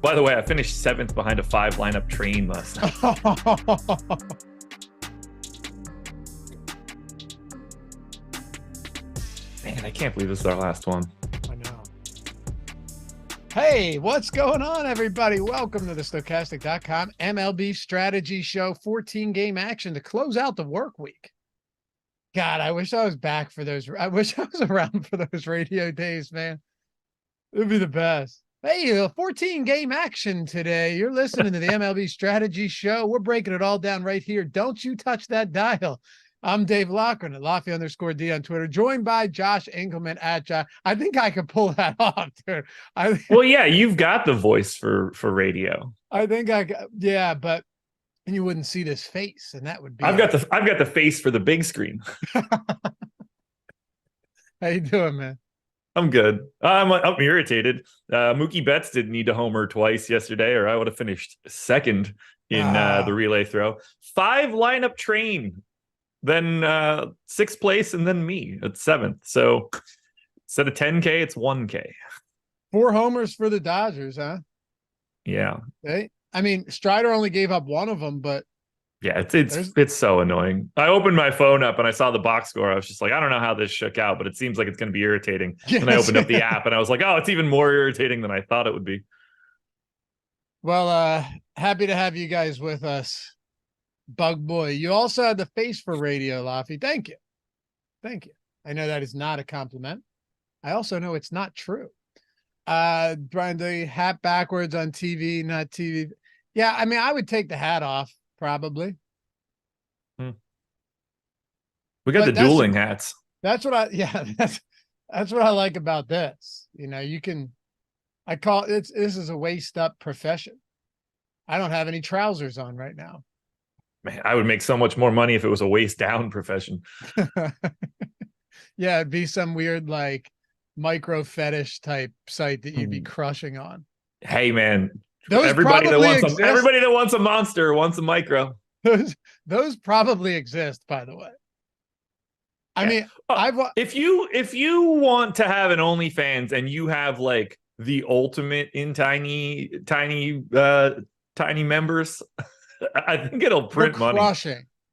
By the way, I finished 7th behind a 5 lineup train last night. Man, I can't believe this is our last one. I know. Hey, what's going on, everybody? Welcome to the Stokastic.com MLB Strategy Show. 14-game action to close out the work week. God, I wish I was back for those. I wish I was around for those radio days, man. It would be the best. Hey, 14-game action today. You're listening to the MLB Strategy Show. We're breaking it all down right here. Don't you touch that dial. I'm Dave Loughran at Lofty_D on Twitter, joined by Josh Engleman at Josh. I think I could pull that off, dude. Well, yeah, you've got the voice for radio. I think yeah, but you wouldn't see this face, and that would be. I've got the face for the big screen. How you doing, man? I'm good. I'm irritated. Mookie Betts didn't need to homer twice yesterday, or I would have finished second in the relay throw. 5 lineup train, then 6th place, and then me at 7th. So instead of 10K, it's 1K. 4 homers for the Dodgers, huh? Yeah. Okay. I mean, Strider only gave up one of them, but yeah, it's so annoying. I opened my phone up and I saw the box score. I was just like, I don't know how this shook out, but it seems like it's going to be irritating. Yes. And I opened up the app and I was like, oh, it's even more irritating than I thought it would be. Well, happy to have you guys with us, Bug Boy. You also had the face for radio, Laffy. Thank you. Thank you. I know that is not a compliment. I also know it's not true. Brian, the hat backwards on TV, not TV. Yeah, I mean, I would take the hat off, probably. We got the dueling hats. That's what that's what I like about this. You know, I call it, this is a waist up profession. I don't have any trousers on right now. Man, I would make so much more money if it was a waist down profession. Yeah, it'd be some weird like micro fetish type site that you'd be crushing on. Hey, man. Everybody that wants a monster wants a micro. Those probably exist, by the way. I mean, if you want to have an OnlyFans and you have like the ultimate in tiny members, I think it'll print money.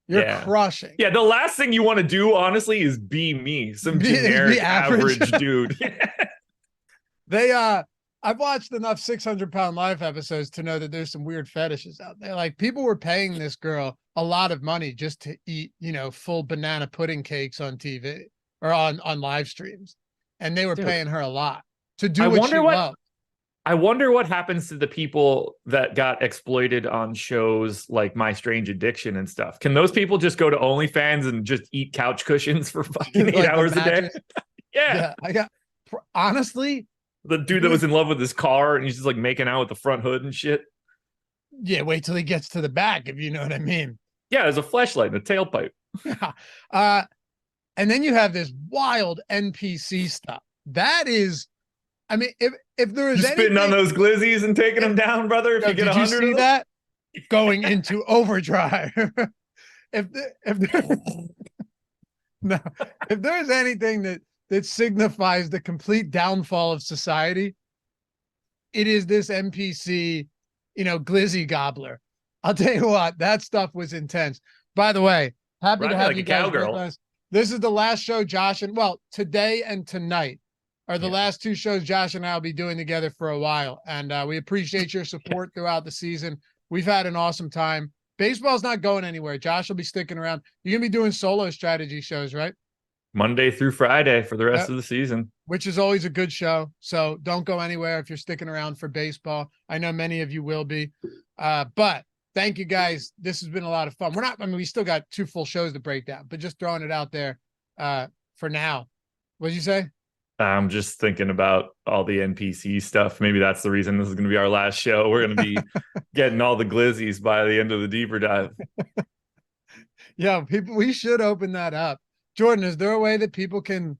You're crushing. Yeah, the last thing you want to do, honestly, is be me, some generic average dude. I've watched enough 600-Pound Life episodes to know that there's some weird fetishes out there. Like, people were paying this girl a lot of money just to eat, full banana pudding cakes on TV or on live streams. And they were paying her a lot to do what she loved. I wonder what happens to the people that got exploited on shows like My Strange Addiction and stuff. Can those people just go to OnlyFans and just eat couch cushions for fucking 8 hours a day? Yeah. Honestly, the dude that was in love with his car and he's just like making out with the front hood and shit. Yeah, wait till he gets to the back, if you know what I mean. Yeah, there's a flashlight and a tailpipe. And then you have this wild NPC stuff. That is, I mean, if there is anything, spitting on those glizzies and taking them down, brother. If you get 100 of that, going into overdrive. if there's anything that signifies the complete downfall of society, it is this NPC, glizzy gobbler. I'll tell you what, that stuff was intense. By the way, happy to have you guys with us. This is the last show today and tonight are the last 2 shows Josh and I will be doing together for a while. And we appreciate your support throughout the season. We've had an awesome time. Baseball's not going anywhere. Josh will be sticking around. You're going to be doing solo strategy shows, right? Monday through Friday for the rest of the season. Which is always a good show. So don't go anywhere if you're sticking around for baseball. I know many of you will be. But thank you guys. This has been a lot of fun. We still got 2 full shows to break down, but just throwing it out there for now. What'd you say? I'm just thinking about all the NPC stuff. Maybe that's the reason this is going to be our last show. We're going to be getting all the glizzies by the end of the deeper dive. Yeah, we should open that up. Jordan, is there a way that people can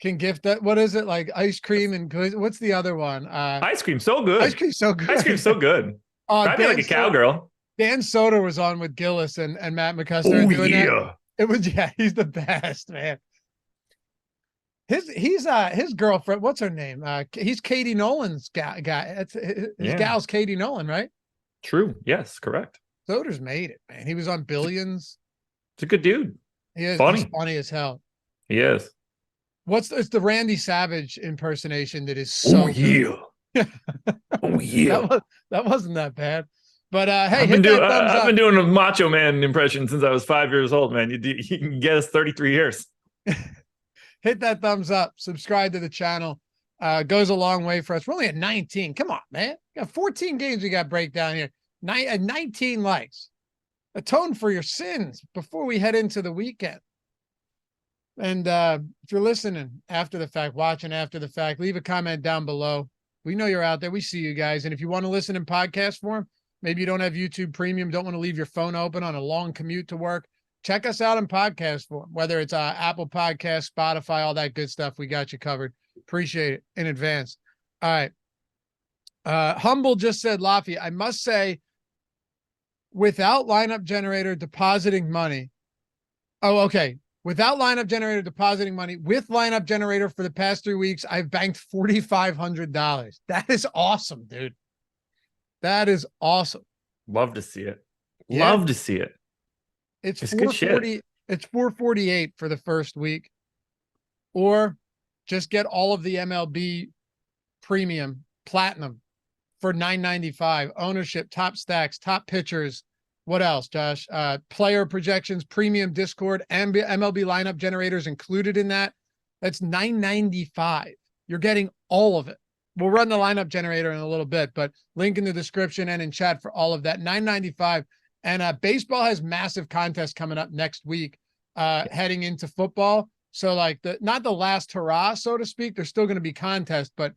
gift that? What is it, like ice cream and what's the other one? Ice cream, so good. Ice cream, so good. Ice cream, so good. I'd be like a cowgirl. Dan Soder was on with Gillis and Matt McCusker. Oh, yeah. That. It was, he's the best, man. His girlfriend, what's her name? He's Katie Nolan's guy. His gal's Katie Nolan, right? True. Yes, correct. Soder's made it, man. He was on Billions. It's a good dude. He's Funny. funny as hell. He is. It's the Randy Savage impersonation that is so yeah. Oh yeah. That wasn't that bad. But hey, I've been doing a Macho Man impression since I was 5 years old, man. You can get us 33 years. Hit that thumbs up. Subscribe to the channel. Goes a long way for us. We're only at 19. Come on, man. We got 14 games we got breakdown here. 19 likes. Atone for your sins before we head into the weekend. And if you're listening after the fact, watching after the fact, leave a comment down below. We know you're out there. We see you guys. And if you want to listen in podcast form, maybe you don't have YouTube Premium, don't want to leave your phone open on a long commute to work, check us out in podcast form, whether it's Apple Podcasts, Spotify, all that good stuff. We got you covered. Appreciate it in advance. All right. Humble just said, Laffy, I must say, without lineup generator depositing money. Oh, okay. Without lineup generator depositing money, with lineup generator for the past 3 weeks, I've banked $4,500. That is awesome, dude. That is awesome. Love to see it. Yeah. Love to see it. It's 440. It's 448 for the first week. Or just get all of the MLB premium platinum for $9.95. Ownership, top stacks, top pitchers. What else, Josh? Player projections, premium Discord, and MLB lineup generators included in that. That's $9.95. You're getting all of it. We'll run the lineup generator in a little bit, but link in the description and in chat for all of that. $9.95. And baseball has massive contests coming up next week, heading into football. So like not the last hurrah, so to speak. There's still going to be contests, but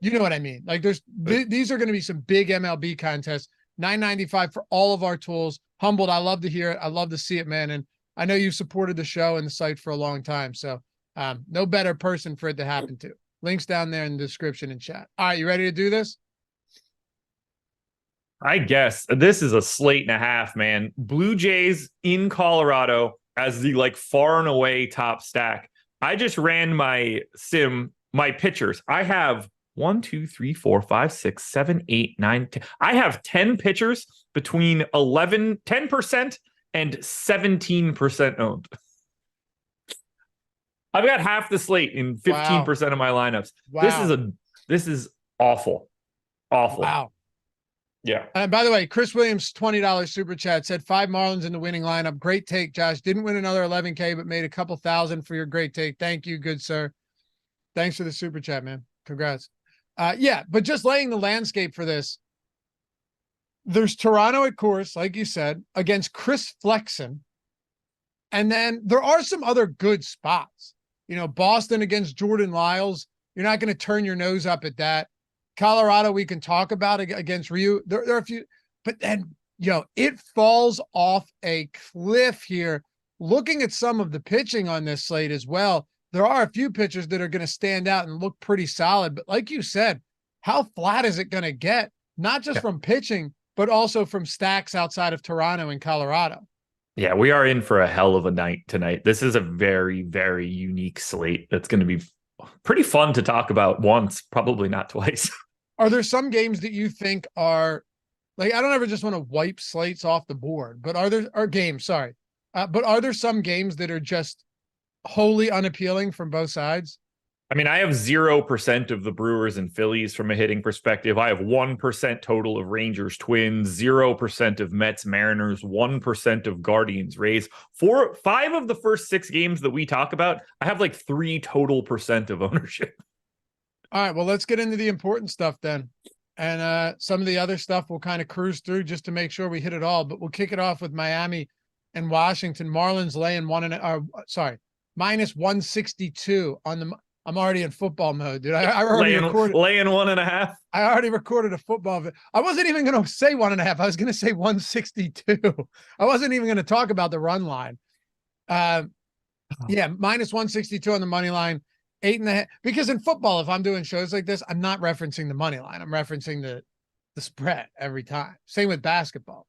you know what I mean? Like these are going to be some big MLB contests. $9.95 for all of our tools. Humbled. I love to hear it. I love to see it, man. And I know you've supported the show and the site for a long time. So no better person for it to happen to. Links down there in the description and chat. All right, you ready to do this? I guess this is a slate and a half, man. Blue Jays in Colorado as the far and away top stack. I just ran my pitchers. I have 1, 2, 3, 4, 5, 6, 7, 8, 9, 10. I have 10 pitchers between 10% and 17% owned. I've got half the slate in 15% of my lineups. Wow. This is awful. Awful. Wow. Yeah. And by the way, Chris Williams, $20 super chat, said 5 Marlins in the winning lineup. Great take, Josh. Didn't win another 11K, but made a couple thousand for your great take. Thank you, good sir. Thanks for the super chat, man. Congrats. Yeah, but just laying the landscape for this. There's Toronto at course, like you said, against Chris Flexen. And then there are some other good spots. You know, Boston against Jordan Lyles. You're not going to turn your nose up at that. Colorado, we can talk about against Ryu. There are a few, but then, it falls off a cliff here. Looking at some of the pitching on this slate as well, there are a few pitchers that are going to stand out and look pretty solid. But like you said, how flat is it going to get? Not just from pitching, but also from stacks outside of Toronto and Colorado. Yeah, we are in for a hell of a night tonight. This is a very, very unique slate that's going to be pretty fun to talk about once, probably not twice. Are there some games that you think are I don't ever just want to wipe slates off the board, but are there some games that are just wholly unappealing from both sides? I mean, I have 0% of the Brewers and Phillies from a hitting perspective. I have 1% total of Rangers Twins, 0% of Mets Mariners, 1% of Guardians Rays. 5 of the first 6 games that we talk about, I have 3 total % of ownership. All right, well, let's get into the important stuff then. And some of the other stuff we'll kind of cruise through just to make sure we hit it all. But we'll kick it off with Miami and Washington. Marlins laying minus 162 on the. I'm already in football mode, dude. I already recorded laying 1.5. I already recorded a football. I wasn't even going to say 1.5. I was going to say 162. I wasn't even going to talk about the run line. Yeah, minus 162 on the money line, 8.5. Because in football, if I'm doing shows like this, I'm not referencing the money line. I'm referencing the spread every time. Same with basketball,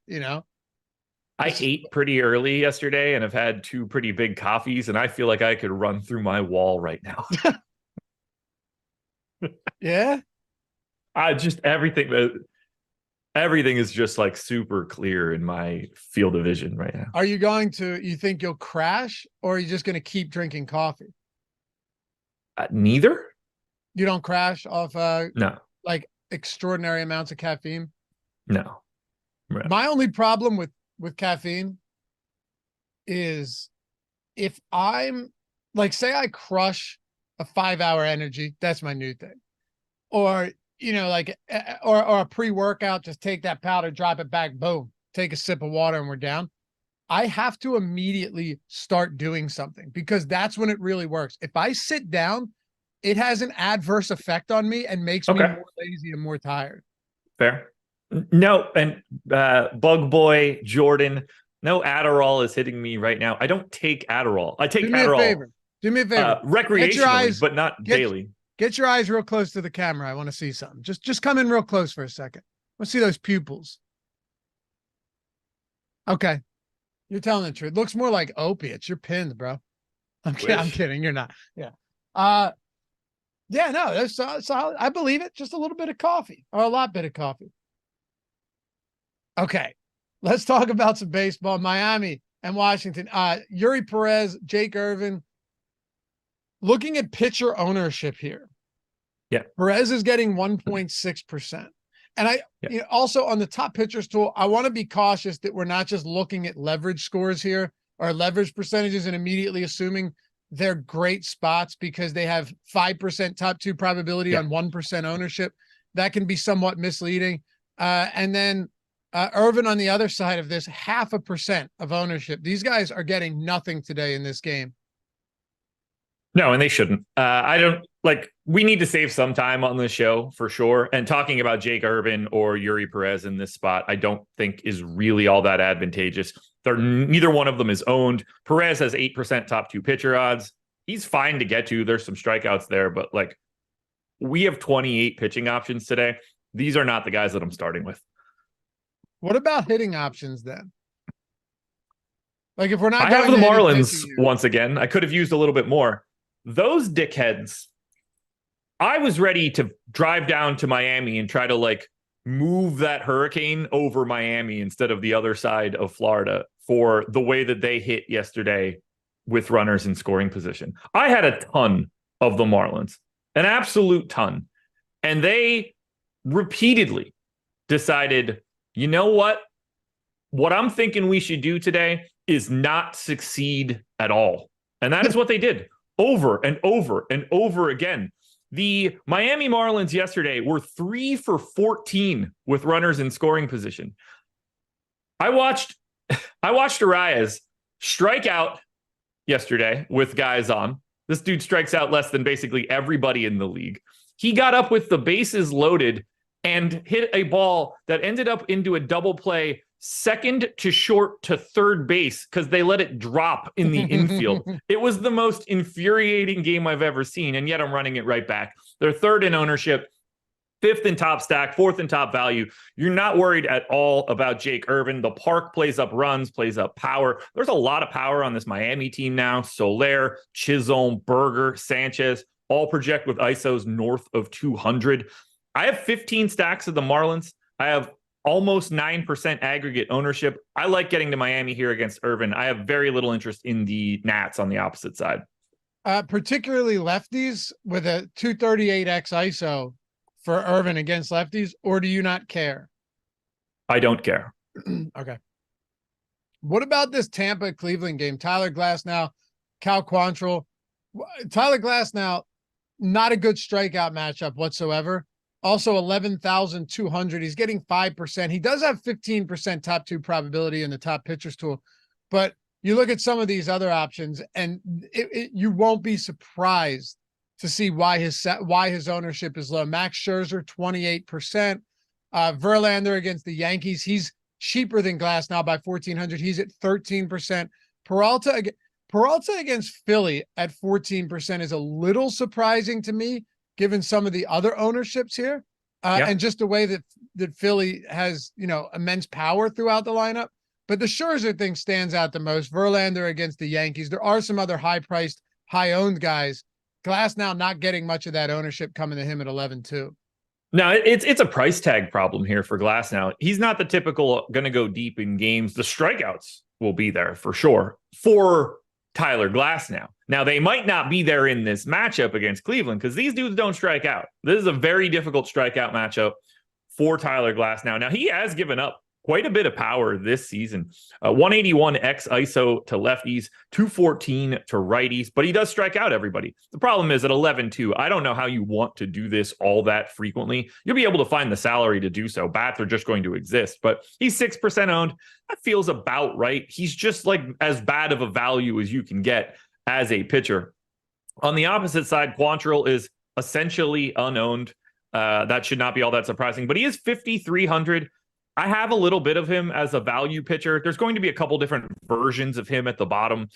I ate pretty early yesterday and have had 2 pretty big coffees, and I feel like I could run through my wall right now. Yeah. I just everything is just like super clear in my field of vision right now. Are you you think you'll crash, or are you just going to keep drinking coffee? Neither. You don't crash off No. like extraordinary amounts of caffeine? No. Right. My only problem with caffeine is if I'm like, say I crush a 5-hour energy, that's my new thing. Or, like, or a pre-workout, just take that powder, drop it back, boom, take a sip of water and we're down. I have to immediately start doing something, because that's when it really works. If I sit down, it has an adverse effect on me and makes me more lazy and more tired. Fair. No, and Bug Boy Jordan, no Adderall is hitting me right now. I don't take Adderall. I take Adderall. Do me a favor. Recreationally, but not daily. Get your eyes real close to the camera. I want to see something. Just come in real close for a second. Let's see those pupils. Okay. You're telling the truth. Looks more like opiates. You're pinned, bro. I'm kidding. You're not. Yeah. Yeah, no, that's solid. I believe it. Just a little bit of coffee, or a lot bit of coffee. Okay. Let's talk about some baseball. Miami and Washington. Yuri Perez, Jake Irvin. Looking at pitcher ownership here. Yeah. Perez is getting 1.6%. And also on the top pitchers tool, I want to be cautious that we're not just looking at leverage scores here, or leverage percentages, and immediately assuming they're great spots because they have 5% top 2 probability on 1% ownership. That can be somewhat misleading. And then Irvin on the other side of this, 0.5% of ownership. These guys are getting nothing today in this game. No, and they shouldn't. We need to save some time on the show for sure. And talking about Jake Irvin or Yuri Perez in this spot, I don't think is really all that advantageous. Neither one of them is owned. Perez has 8% top 2 pitcher odds. He's fine to get to. There's some strikeouts there, but we have 28 pitching options today. These are not the guys that I'm starting with. What about hitting options then? Like, if we're not, I have the Marlins once again. I could have used a little bit more. Those dickheads. I was ready to drive down to Miami and try to move that hurricane over Miami instead of the other side of Florida for the way that they hit yesterday with runners in scoring position. I had a ton of the Marlins, an absolute ton. And they repeatedly decided, you know what? What I'm thinking we should do today is not succeed at all. And that is what they did over and over and over again. The Miami Marlins yesterday were 3 for 14 with runners in scoring position. I watched Arias strike out yesterday with guys on. This dude strikes out less than basically everybody in the league. He got up with the bases loaded and hit a ball that ended up into a double play, second to short to third base, because they let it drop in the infield. It was the most infuriating game I've ever seen, and yet I'm running it right back. They're 3rd in ownership, 5th in top stack, 4th in top value. You're not worried at all about Jake Irvin. The park plays up runs, plays up power. There's a lot of power on this Miami team now. Soler, Chisholm, Berger, Sanchez, all project with ISOs north of 200. I have 15 stacks of the Marlins. I have almost 9% aggregate ownership. I like getting to Miami here against Irvin. I have very little interest in the Nats on the opposite side. Particularly lefties with a 238x ISO for Irvin against lefties, or do you not care? I don't care. Okay. What about this Tampa-Cleveland game? Tyler Glasnow, Cal Quantrill. Tyler Glasnow, not a good strikeout matchup whatsoever. Also 11,200. He's getting 5%. He does have 15% top 2 probability in the top pitchers tool, but you look at some of these other options and you won't be surprised to see why his ownership is low. Max Scherzer, 28%. Verlander against the Yankees. He's cheaper than Glasnow by 1,400. He's at 13%. Peralta against Philly at 14% is a little surprising to me, given some of the other ownerships here, and just the way that Philly has, immense power throughout the lineup. But the Scherzer thing stands out the most. Verlander against the Yankees. There are some other high-priced, high-owned guys. Glass now not getting much of that ownership coming to him at 11 too. No, it's a price tag problem here for Glass now. He's not the typical going to go deep in games. The strikeouts will be there for sure for Tyler Glass now. Now, they might not be there in this matchup against Cleveland because these dudes don't strike out. This is a very difficult strikeout matchup for Tyler Glass now. Now, he has given up quite a bit of power this season. 181 X ISO to lefties, 214 to righties, but he does strike out everybody. The problem is at 11-2, I don't know how you want to do this all that frequently. You'll be able to find the salary to do so. Bats are just going to exist, but he's 6% owned. That feels about right. He's just like as bad of a value as you can get as a pitcher. On the opposite side, Quantrill is essentially unowned. That should not be all that surprising, but he is 5,300. I have a little bit of him as a value pitcher. There's going to be a couple different versions of him at the bottom.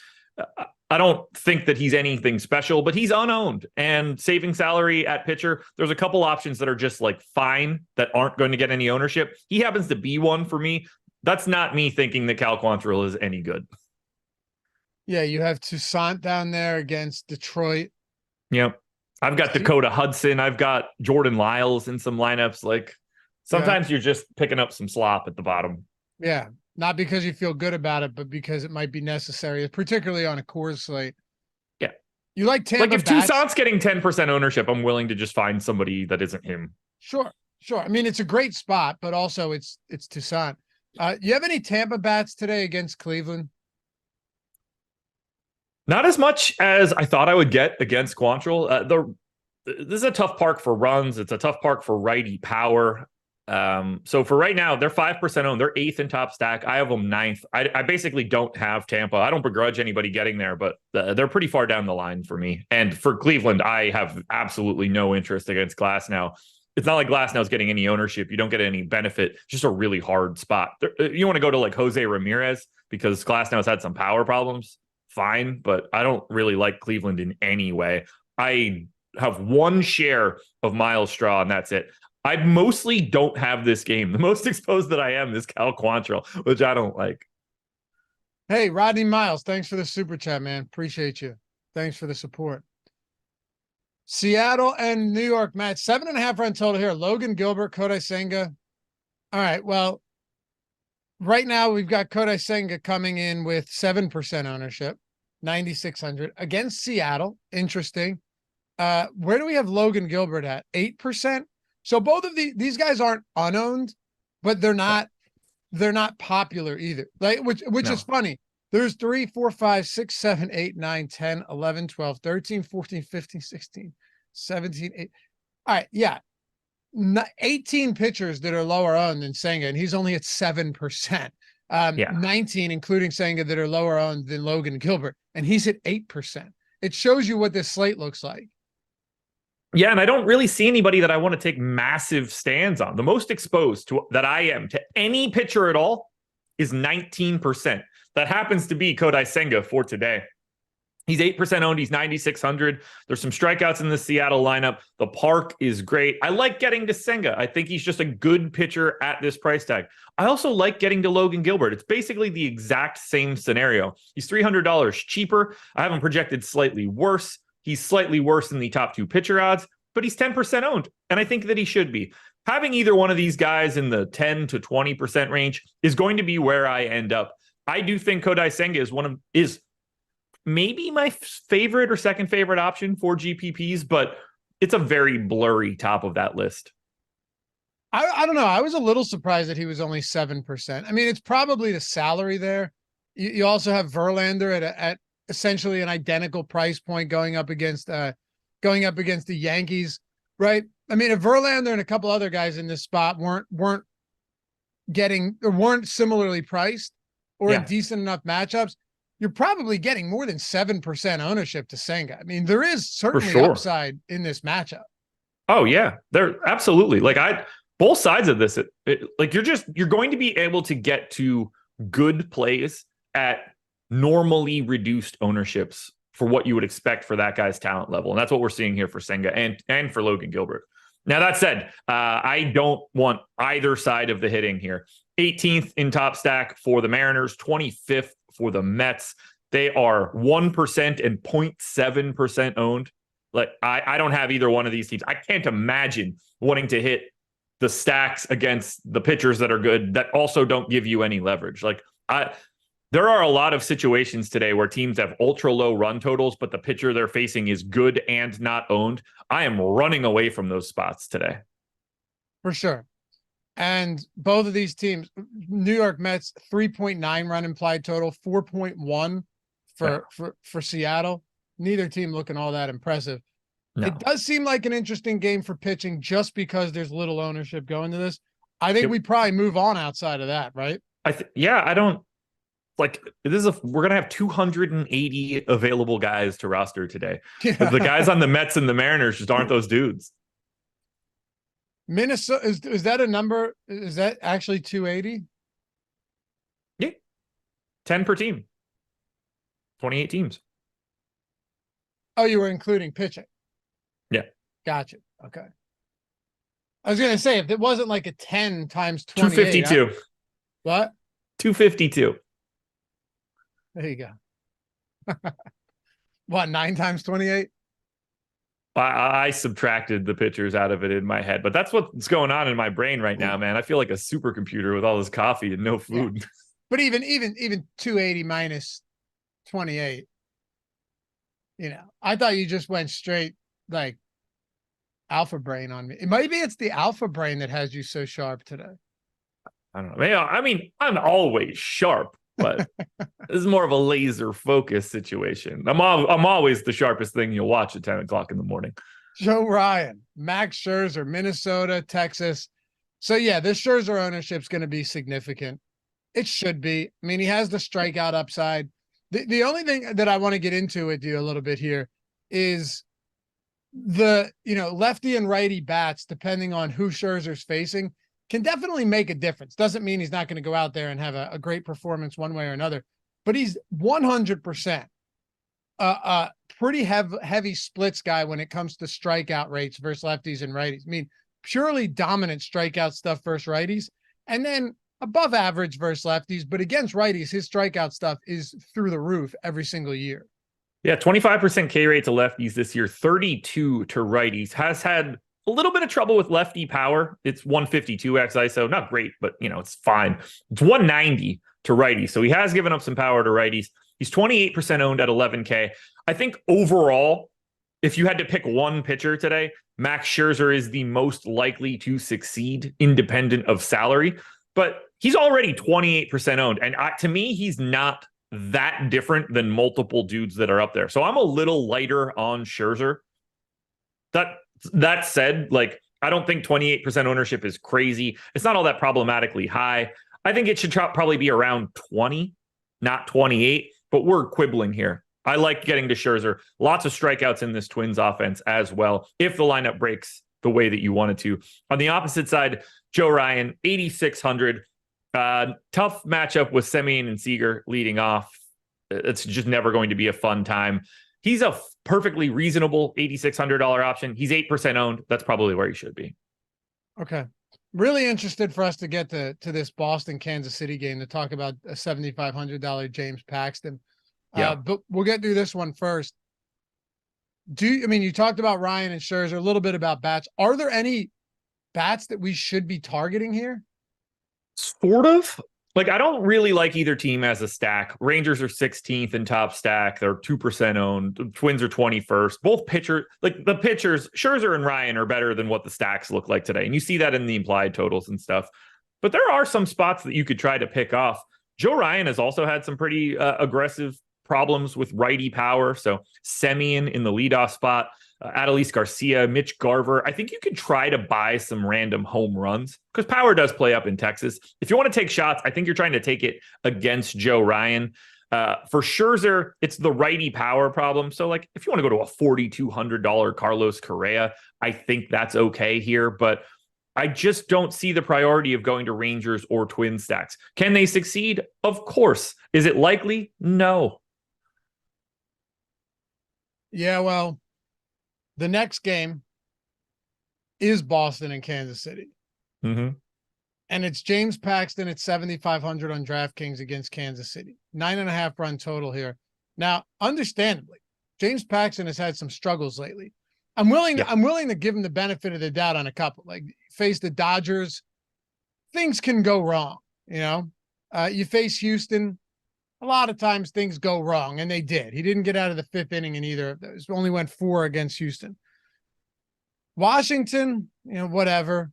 I don't think that he's anything special, but he's unowned and saving salary at pitcher. There's a couple options that are just like fine that aren't going to get any ownership. He happens to be one for me. That's not me thinking that Cal Quantrill is any good. Yeah, you have Toussaint down there against Detroit. Yep. I've got Dakota Hudson. I've got Jordan Lyles in some lineups. Like, sometimes you're just picking up some slop at the bottom. Yeah, not because you feel good about it, but because it might be necessary, particularly on a Coors slate. Yeah. You like Tampa Like if Toussaint's getting 10% ownership, I'm willing to just find somebody that isn't him. Sure. I mean, it's a great spot, but also it's Toussaint. You have any Tampa bats today against Cleveland? Not as much as I thought I would get against Quantrill. This is a tough park for runs. It's a tough park for righty power. So for right now, they're 5% owned. They're 8th in top stack. I have them 9th. I basically don't have Tampa. I don't begrudge anybody getting there, but they're pretty far down the line for me. And for Cleveland, I have absolutely no interest against Glass now. It's not like Glass now is getting any ownership. You don't get any benefit. It's just a really hard spot. You want to go to like Jose Ramirez because Glass now has had some power problems. Fine, but I don't really like Cleveland in any way. I have one share of Miles Straw, and that's it. I mostly don't have this game. The most exposed that I am is Cal Quantrill, which I don't like. Hey, Rodney Miles, thanks for the super chat, man. Appreciate you. Thanks for the support. Seattle and New York match, 7.5 run total here. Logan Gilbert, Kodai Senga. All right, well, right now we've got Kodai Senga coming in with 7% ownership, 9,600 against Seattle. Interesting. Where do we have Logan Gilbert at? 8%. So both of these guys aren't unowned, but they're not popular either. Like which is funny. There's 3, 4, 5, 6, 7, 8, 9, 10, 11, 12, 13, 14, 15, 16, 17, 8. All right. Yeah. 18 pitchers that are lower owned than Senga, and he's only at 7%. 19, including Senga, that are lower owned than Logan Gilbert, and he's at 8%. It shows you what this slate looks like. Yeah, and I don't really see anybody that I want to take massive stands on. The most exposed that I am to any pitcher at all is 19%. That happens to be Kodai Senga for today. He's 8% owned. He's 9,600. There's some strikeouts in the Seattle lineup. The park is great. I like getting to Senga. I think he's just a good pitcher at this price tag. I also like getting to Logan Gilbert. It's basically the exact same scenario. He's $300 cheaper. I have him projected slightly worse. He's slightly worse than the top 2 pitcher odds, but he's 10% owned. And I think that he should be. Having either one of these guys in the 10 to 20% range is going to be where I end up. I do think Kodai Senga is maybe my favorite or second favorite option for GPPs, but it's a very blurry top of that list. I don't know. I was a little surprised that he was only 7%. I mean, it's probably the salary there. You also have Verlander at essentially an identical price point going up against the Yankees, right? I mean, if Verlander and a couple other guys in this spot weren't similarly priced or in decent enough matchups, you're probably getting more than 7% ownership to Senga. I mean, there is certainly upside in this matchup. Oh yeah, they're absolutely both sides of this. You're going to be able to get to good plays at normally reduced ownerships for what you would expect for that guy's talent level. And that's what we're seeing here for Senga and for Logan Gilbert. Now, that said, I don't want either side of the hitting here. 18th in top stack for the Mariners, 25th for the Mets. They are 1% and 0.7% owned. Like, I don't have either one of these teams. I can't imagine wanting to hit the stacks against the pitchers that are good that also don't give you any leverage. Like, there are a lot of situations today where teams have ultra low run totals, but the pitcher they're facing is good and not owned. I am running away from those spots today. For sure. And both of these teams, New York Mets, 3.9 run implied total, 4.1 for Seattle. Neither team looking all that impressive. No. It does seem like an interesting game for pitching just because there's little ownership going to this. I think we probably move on outside of that, right? I don't like this we're going to have 280 available guys to roster today. Yeah. The guys on the Mets and the Mariners just aren't those dudes. Minnesota, is that a number? Is that actually 280? Yeah. 10 per team. 28 teams. Oh, you were including pitching. Yeah. Gotcha. Okay. I was going to say, if it wasn't like a 10 times 28. 252. What? 252. There you go. What, 9 times 28? I subtracted the pitchers out of it in my head, but that's what's going on in my brain right now, man. I feel like a supercomputer with all this coffee and no food. Yeah. But even 280 minus 28, you know, I thought you just went straight like alpha brain on me. Maybe it's the alpha brain that has you so sharp today. I don't know. I mean, I'm always sharp, but this is more of a laser focus situation. I'm always the sharpest thing you'll watch at 10 o'clock in the morning. Joe Ryan, Max Scherzer, Minnesota, Texas. So yeah, this Scherzer ownership is going to be significant. It should be. I mean, he has the strikeout upside. The only thing that I want to get into with you a little bit here is the, lefty and righty bats, depending on who Scherzer's facing, can definitely make a difference. Doesn't mean he's not going to go out there and have a great performance one way or another, but he's 100% a pretty heavy splits guy when it comes to strikeout rates versus lefties and righties. I mean, purely dominant strikeout stuff versus righties, and then above average versus lefties, but against righties, his strikeout stuff is through the roof every single year. Yeah, 25% K rate to lefties this year, 32 to righties. Has had a little bit of trouble with lefty power. It's 152x ISO, not great, but it's fine. It's 190 to righties, so he has given up some power to righties. He's 28% owned at 11K. I think overall, if you had to pick one pitcher today, Max Scherzer is the most likely to succeed independent of salary, but he's already 28% owned. And to me, he's not that different than multiple dudes that are up there. So I'm a little lighter on Scherzer. That said, I don't think 28% ownership is crazy. It's not all that problematically high. I think it should probably be around 20, not 28, but we're quibbling here. I like getting to Scherzer. Lots of strikeouts in this Twins offense as well, if the lineup breaks the way that you want it to. On the opposite side, Joe Ryan, 8,600. Tough matchup with Semien and Seager leading off. It's just never going to be a fun time. He's a perfectly reasonable $8,600 option. He's 8% owned. That's probably where he should be. Okay. Really interested for us to get to this Boston, Kansas City game to talk about a $7,500 James Paxton. Yeah. But we'll get through this one first. You talked about Ryan and Scherzer, a little bit about bats. Are there any bats that we should be targeting here? Sort of. I don't really like either team as a stack. Rangers are 16th in top stack. They're 2% owned. Twins are 21st. Both pitchers, the pitchers, Scherzer and Ryan are better than what the stacks look like today. And you see that in the implied totals and stuff. But there are some spots that you could try to pick off. Joe Ryan has also had some pretty aggressive problems with righty power. So Semien in the leadoff spot, Adolis Garcia, Mitch Garver. I think you could try to buy some random home runs because power does play up in Texas. If you want to take shots, I think you're trying to take it against Joe Ryan. For Scherzer, it's the righty power problem. So if you want to go to a $4,200 Carlos Correa, I think that's okay here. But I just don't see the priority of going to Rangers or Twin stacks. Can they succeed? Of course. Is it likely? No. Yeah, well, the next game, is Boston and Kansas City. Mm-hmm. And it's James Paxton at 7,500 on DraftKings against Kansas City. 9.5 run total here. Now, understandably, James Paxton has had some struggles lately. I'm willing to give him the benefit of the doubt on a couple. Like, face the Dodgers, things can go wrong. You know, you face Houston, a lot of times things go wrong, and they did. He didn't get out of the 5th inning in either of those. Only went 4 against Houston. Washington, whatever.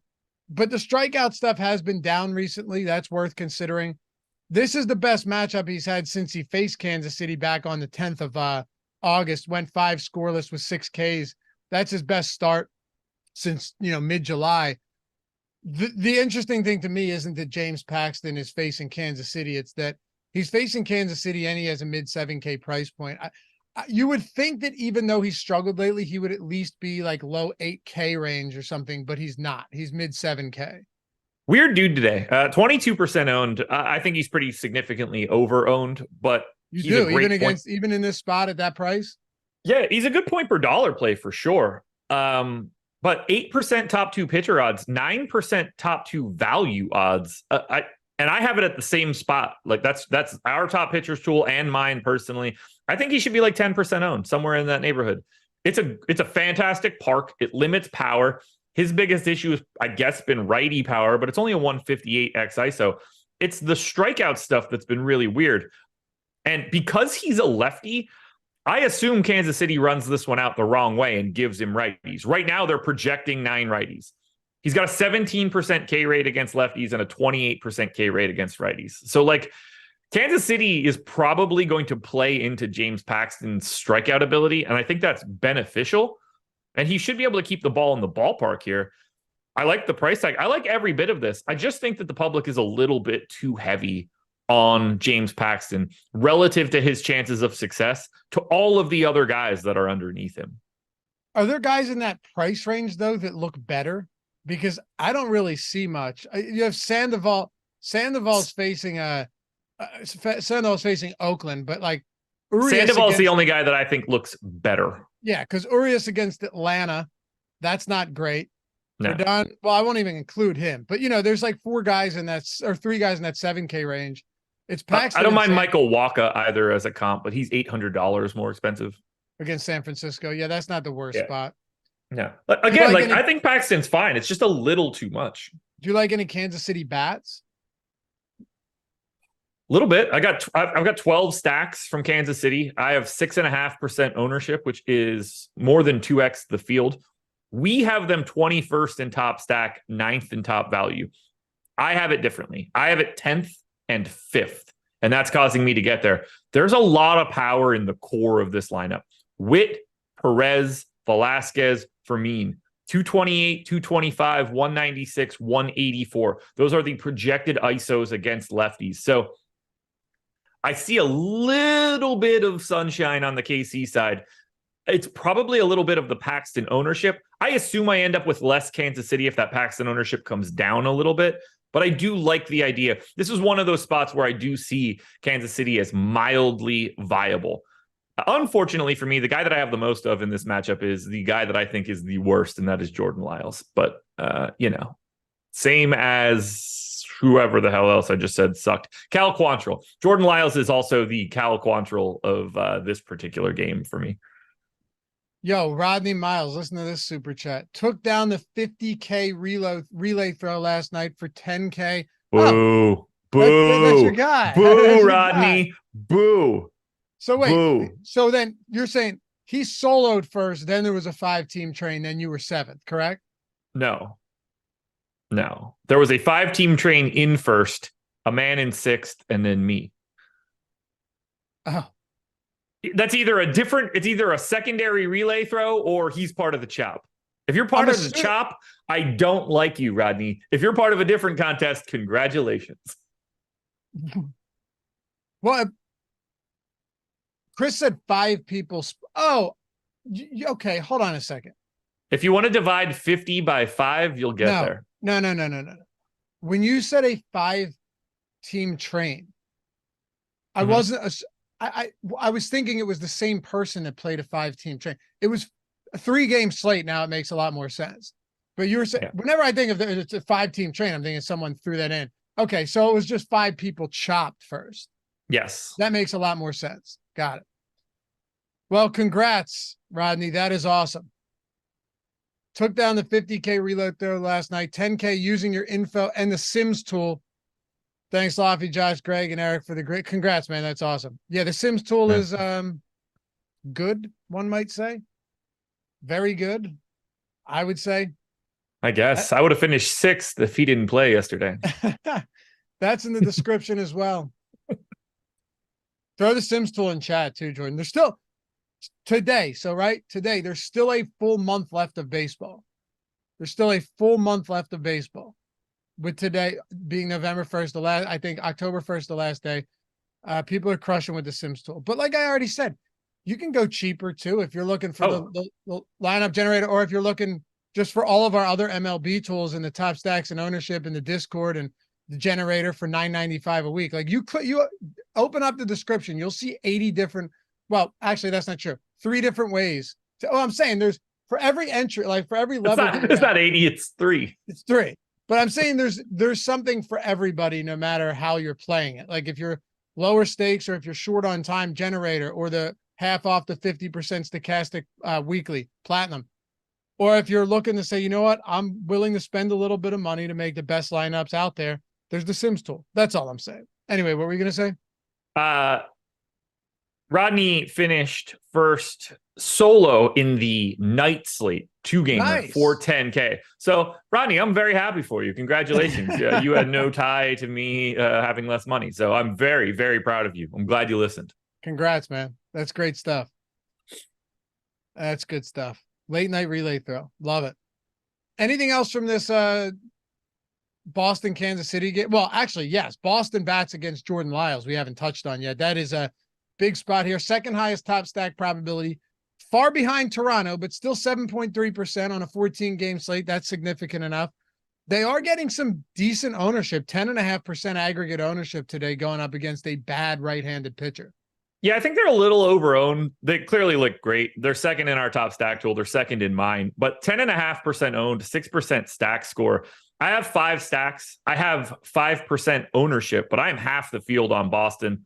But the strikeout stuff has been down recently. That's worth considering. This is the best matchup he's had since he faced Kansas City back on the 10th of August, went 5 scoreless with 6 Ks. That's his best start since, mid-July. The interesting thing to me isn't that James Paxton is facing Kansas City. It's that he's facing Kansas City and he has a mid 7K price point. You would think that even though he's struggled lately, he would at least be like low 8K range or something, but he's not. He's mid 7K. Weird dude today. 22% owned. I think he's pretty significantly over owned, but you do even in this spot at that price. Yeah, he's a good point per dollar play for sure. But 8% top 2 pitcher odds, 9% top 2 value odds. I have it at the same spot. Like that's our top pitchers tool and mine personally. I think he should be like 10% owned, somewhere in that neighborhood. It's a fantastic park. It limits power. His biggest issue has, I guess, been righty power, but it's only a 158 x ISO. It's the strikeout stuff that's been really weird. And because he's a lefty, I assume Kansas City runs this one out the wrong way and gives him righties. Right now, they're projecting 9 righties. He's got a 17% K rate against lefties and a 28% K rate against righties. So, like, Kansas City is probably going to play into James Paxton's strikeout ability, and I think that's beneficial. And he should be able to keep the ball in the ballpark here. I like the price tag. I like every bit of this. I just think that the public is a little bit too heavy on James Paxton relative to his chances of success to all of the other guys that are underneath him. Are there guys in that price range, though, that look better? Because I don't really see much. You have Sandoval. Sandoval's facing Sandoval's facing Oakland, but like Sandoval's the only guy that I think looks better. Yeah, because Urias against Atlanta, that's not great. No. Well, I won't even include him, but there's like 3 guys in that 7K range. It's Paxton. I don't mind Michael Wacha either as a comp, but he's $800 more expensive against San Francisco. Yeah, that's not the worst spot. No, but again, I think Paxton's fine. It's just a little too much. Do you like any Kansas City bats? A little bit. I've got 12 stacks from Kansas City. I have 6.5% ownership, which is more than 2x the field. We have them 21st in top stack, 9th in top value. I have it differently. I have it 10th and 5th, and that's causing me to get there. There's a lot of power in the core of this lineup. Witt, Perez, Velasquez, Fermin. 228, 225, 196, 184. Those are the projected ISOs against lefties. So I see a little bit of sunshine on the KC side. It's probably a little bit of the Paxton ownership. I assume I end up with less Kansas City if that Paxton ownership comes down a little bit, but I do like the idea. This is one of those spots where I do see Kansas City as mildly viable. Unfortunately for me, the guy that I have the most of in this matchup is the guy that I think is the worst, and that is Jordan Lyles. But, same as whoever the hell else I just said sucked. Cal Quantrill. Jordan Lyles is also the Cal Quantrill of this particular game for me. Yo, Rodney Miles, listen to this super chat. Took down the 50K relay throw last night for 10K. Boo. Boo. That's your guy. Boo, Rodney. Guy. Boo. So wait, Boo. So then you're saying he soloed first, then there was a 5-team train, then you were 7th, correct? No. There was a 5-team train in first, a man in 6th, and then me. Oh. That's either a secondary relay throw or he's part of the chop. If you're part of the chop, I don't like you, Rodney. If you're part of a different contest, congratulations. Well, Chris said 5 people. Okay. Hold on a second. If you want to divide 50 by 5, you'll get there. No. When you said a 5-team train, I wasn't. I was thinking it was the same person that played a 5-team train. It was a 3-game slate. Now it makes a lot more sense. But you were saying, whenever I think of it's a 5-team train, I'm thinking someone threw that in. Okay, so it was just 5 people chopped first. Yes. That makes a lot more sense. Got it. Well, congrats, Rodney. That is awesome. Took down the 50K reload throw last night, 10K using your info and the Sims tool. Thanks, Lofty, Josh, Greg, and Eric for the great congrats, man. That's awesome. Yeah, the Sims tool is good, one might say. Very good, I would say. I guess I would have finished 6th if he didn't play yesterday. That's in the description as well. Throw the Sims tool in chat too, Jordan. There's still today. So today, there's still a full month left of baseball. There's still a full month left of baseball. With today being November 1st, I think October 1st, the last day. People are crushing with the Sims tool. But like I already said, you can go cheaper too if you're looking for the lineup generator, or if you're looking just for all of our other MLB tools and the top stacks and ownership and the Discord and the generator for $9.95 a week. Like you open up the description, you'll see 80 different. Well, actually, that's not true. 3 different ways. I'm saying there's for every entry, like for every level. It's not 80. It's 3. It's 3. But I'm saying there's something for everybody, no matter how you're playing it. Like if you're lower stakes, or if you're short on time, generator, or the half off the 50% stochastic weekly platinum. Or if you're looking to say, you know what, I'm willing to spend a little bit of money to make the best lineups out there, there's the Sims tool. That's all I'm saying. Anyway, what were you going to say? Rodney finished first solo in the night slate, 2-gamer for 10K. So, Rodney, I'm very happy for you. Congratulations. You had no tie to me having less money. So I'm very, very proud of you. I'm glad you listened. Congrats, man. That's great stuff. That's good stuff. Late night relay throw. Love it. Anything else from this Boston, Kansas City game? Well, actually, yes. Boston bats against Jordan Lyles. We haven't touched on yet. That is a big spot here. Second highest top stack probability. Far behind Toronto, but still 7.3% on a 14-game slate. That's significant enough. They are getting some decent ownership, 10.5% aggregate ownership today, going up against a bad right-handed pitcher. Yeah, I think they're a little over-owned. They clearly look great. They're second in our top stack tool. They're second in mine, but 10.5% owned, 6% stack score. I have 5 stacks. I have 5% ownership, but I'm half the field on Boston.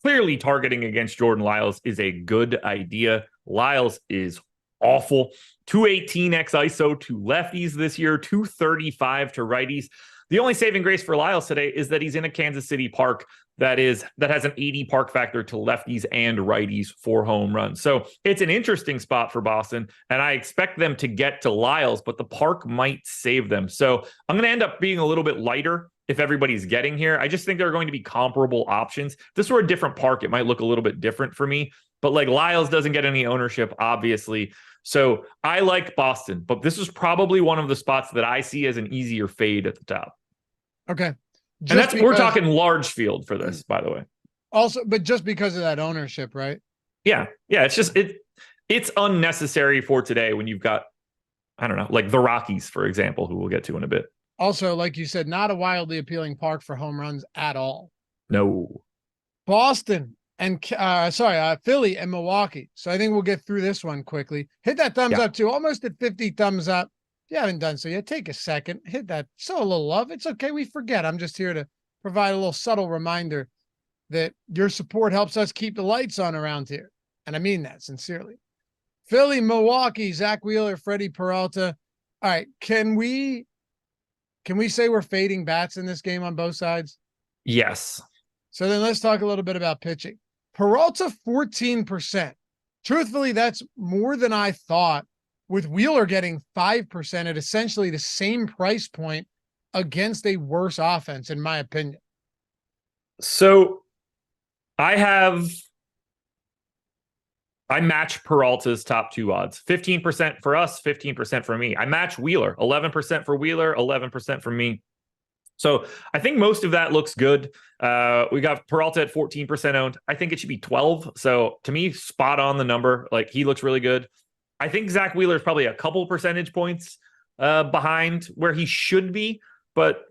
Clearly targeting against Jordan Lyles is a good idea. Lyles is awful. 218x ISO to lefties this year, 235 to righties. The only saving grace for Lyles today is that he's in a Kansas City park that has an 80 park factor to lefties and righties for home runs. So it's an interesting spot for Boston, and I expect them to get to Lyles, but the park might save them. So I'm going to end up being a little bit lighter if everybody's getting here. I just think there are going to be comparable options. If this were a different park, it might look a little bit different for me, but like Lyles doesn't get any ownership, obviously. So I like Boston, but this is probably one of the spots that I see as an easier fade at the top. Okay. We're talking large field for this, by the way. Also, but just because of that ownership, right? Yeah. It's just, it's unnecessary for today when you've got, I don't know, like the Rockies, for example, who we'll get to in a bit. Also, like you said, not a wildly appealing park for home runs at all. No. Boston and Philly and Milwaukee. So I think we'll get through this one quickly. Hit that thumbs up too. Almost at 50 thumbs up. If you haven't done so yet, take a second. Hit that. Show a little love. It's okay. We forget. I'm just here to provide a little subtle reminder that your support helps us keep the lights on around here. And I mean that sincerely. Philly, Milwaukee, Zach Wheeler, Freddie Peralta. All right. Can we say we're fading bats in this game on both sides? Yes. So then let's talk a little bit about pitching. Peralta, 14%. Truthfully, that's more than I thought, with Wheeler getting 5% at essentially the same price point against a worse offense, in my opinion. So I match Peralta's top 2 odds. 15% for us, 15% for me. I match Wheeler, 11% for Wheeler, 11% for me. So I think most of that looks good. We got Peralta at 14% owned. I think it should be 12. So to me, spot on the number. Like, he looks really good. I think Zach Wheeler is probably a couple percentage points behind where he should be, but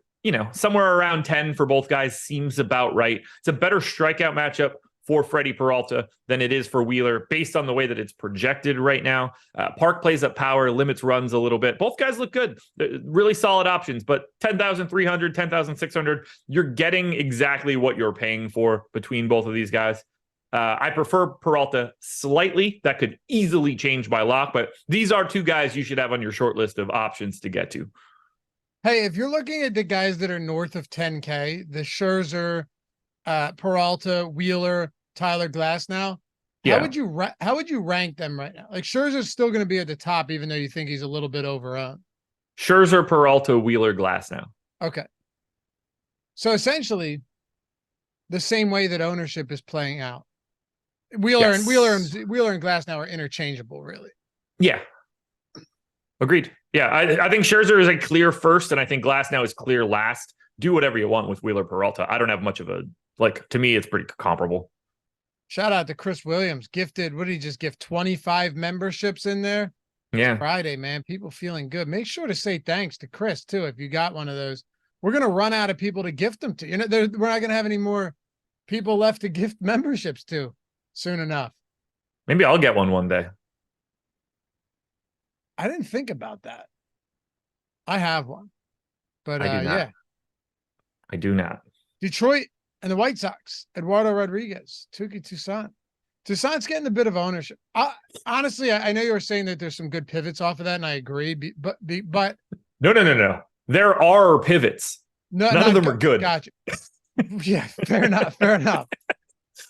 somewhere around 10 for both guys seems about right. It's a better strikeout matchup for Freddie Peralta than it is for Wheeler based on the way that it's projected right now. Park plays up power, limits runs a little bit. Both guys look good. Really solid options, but 10,300, 10,600, you're getting exactly what you're paying for between both of these guys. I prefer Peralta slightly. That could easily change by lock, but these are two guys you should have on your short list of options to get to. Hey, if you're looking at the guys that are north of 10K, the Scherzer, Peralta, Wheeler, Tyler Glasnow, how would you rank them right now? Like Scherzer's still going to be at the top, even though you think he's a little bit overowned. Scherzer, Peralta, Wheeler, Glasnow. Okay. So essentially, the same way that ownership is playing out. Wheeler and Glasnow are interchangeable, really. Yeah. Agreed. Yeah, I think Scherzer is a clear first, and I think Glasnow is clear last. Do whatever you want with Wheeler Peralta. I don't have much of a, like, to me, it's pretty comparable. Shout out to Chris Williams. Gifted, what did he just gift? 25 memberships in there? Yeah. It's Friday, man. People feeling good. Make sure to say thanks to Chris, too, if you got one of those. We're going to run out of people to gift them to. We're not going to have any more people left to gift memberships to soon enough. Maybe I'll get one day. I didn't think about that. I have one, but I do not. Detroit and the White Sox, Eduardo Rodriguez, Touki Toussaint. Toussaint's getting a bit of ownership. Honestly, I know you were saying that there's some good pivots off of that, and I agree. But No. There are pivots. None of them are good. Gotcha. Yeah, fair enough. Fair enough.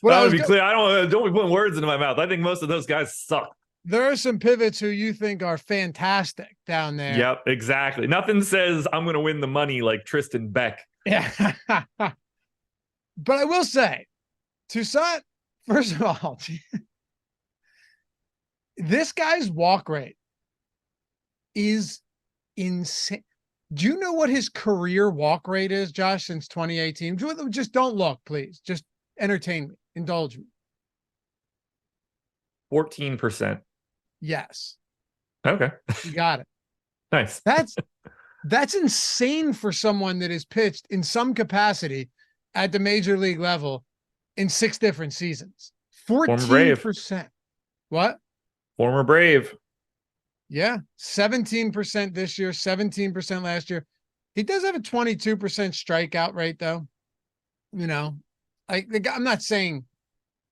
Well, I would be clear. Don't be putting words into my mouth. I think most of those guys suck. There are some pivots who you think are fantastic down there. Yep, exactly. Nothing says I'm going to win the money like Tristan Beck. Yeah. But I will say, Toussaint, first of all, this guy's walk rate is insane. Do you know what his career walk rate is, Josh, since 2018? Just don't look, please. Just entertain me. Indulge me. 14%. Yes. Okay. You got it. Nice. That's insane for someone that is pitched in some capacity at the major league level in 6 different seasons. 14%. What? Former Brave. Yeah. 17% this year, 17% last year. He does have a 22% strikeout rate, though. You know, I'm not saying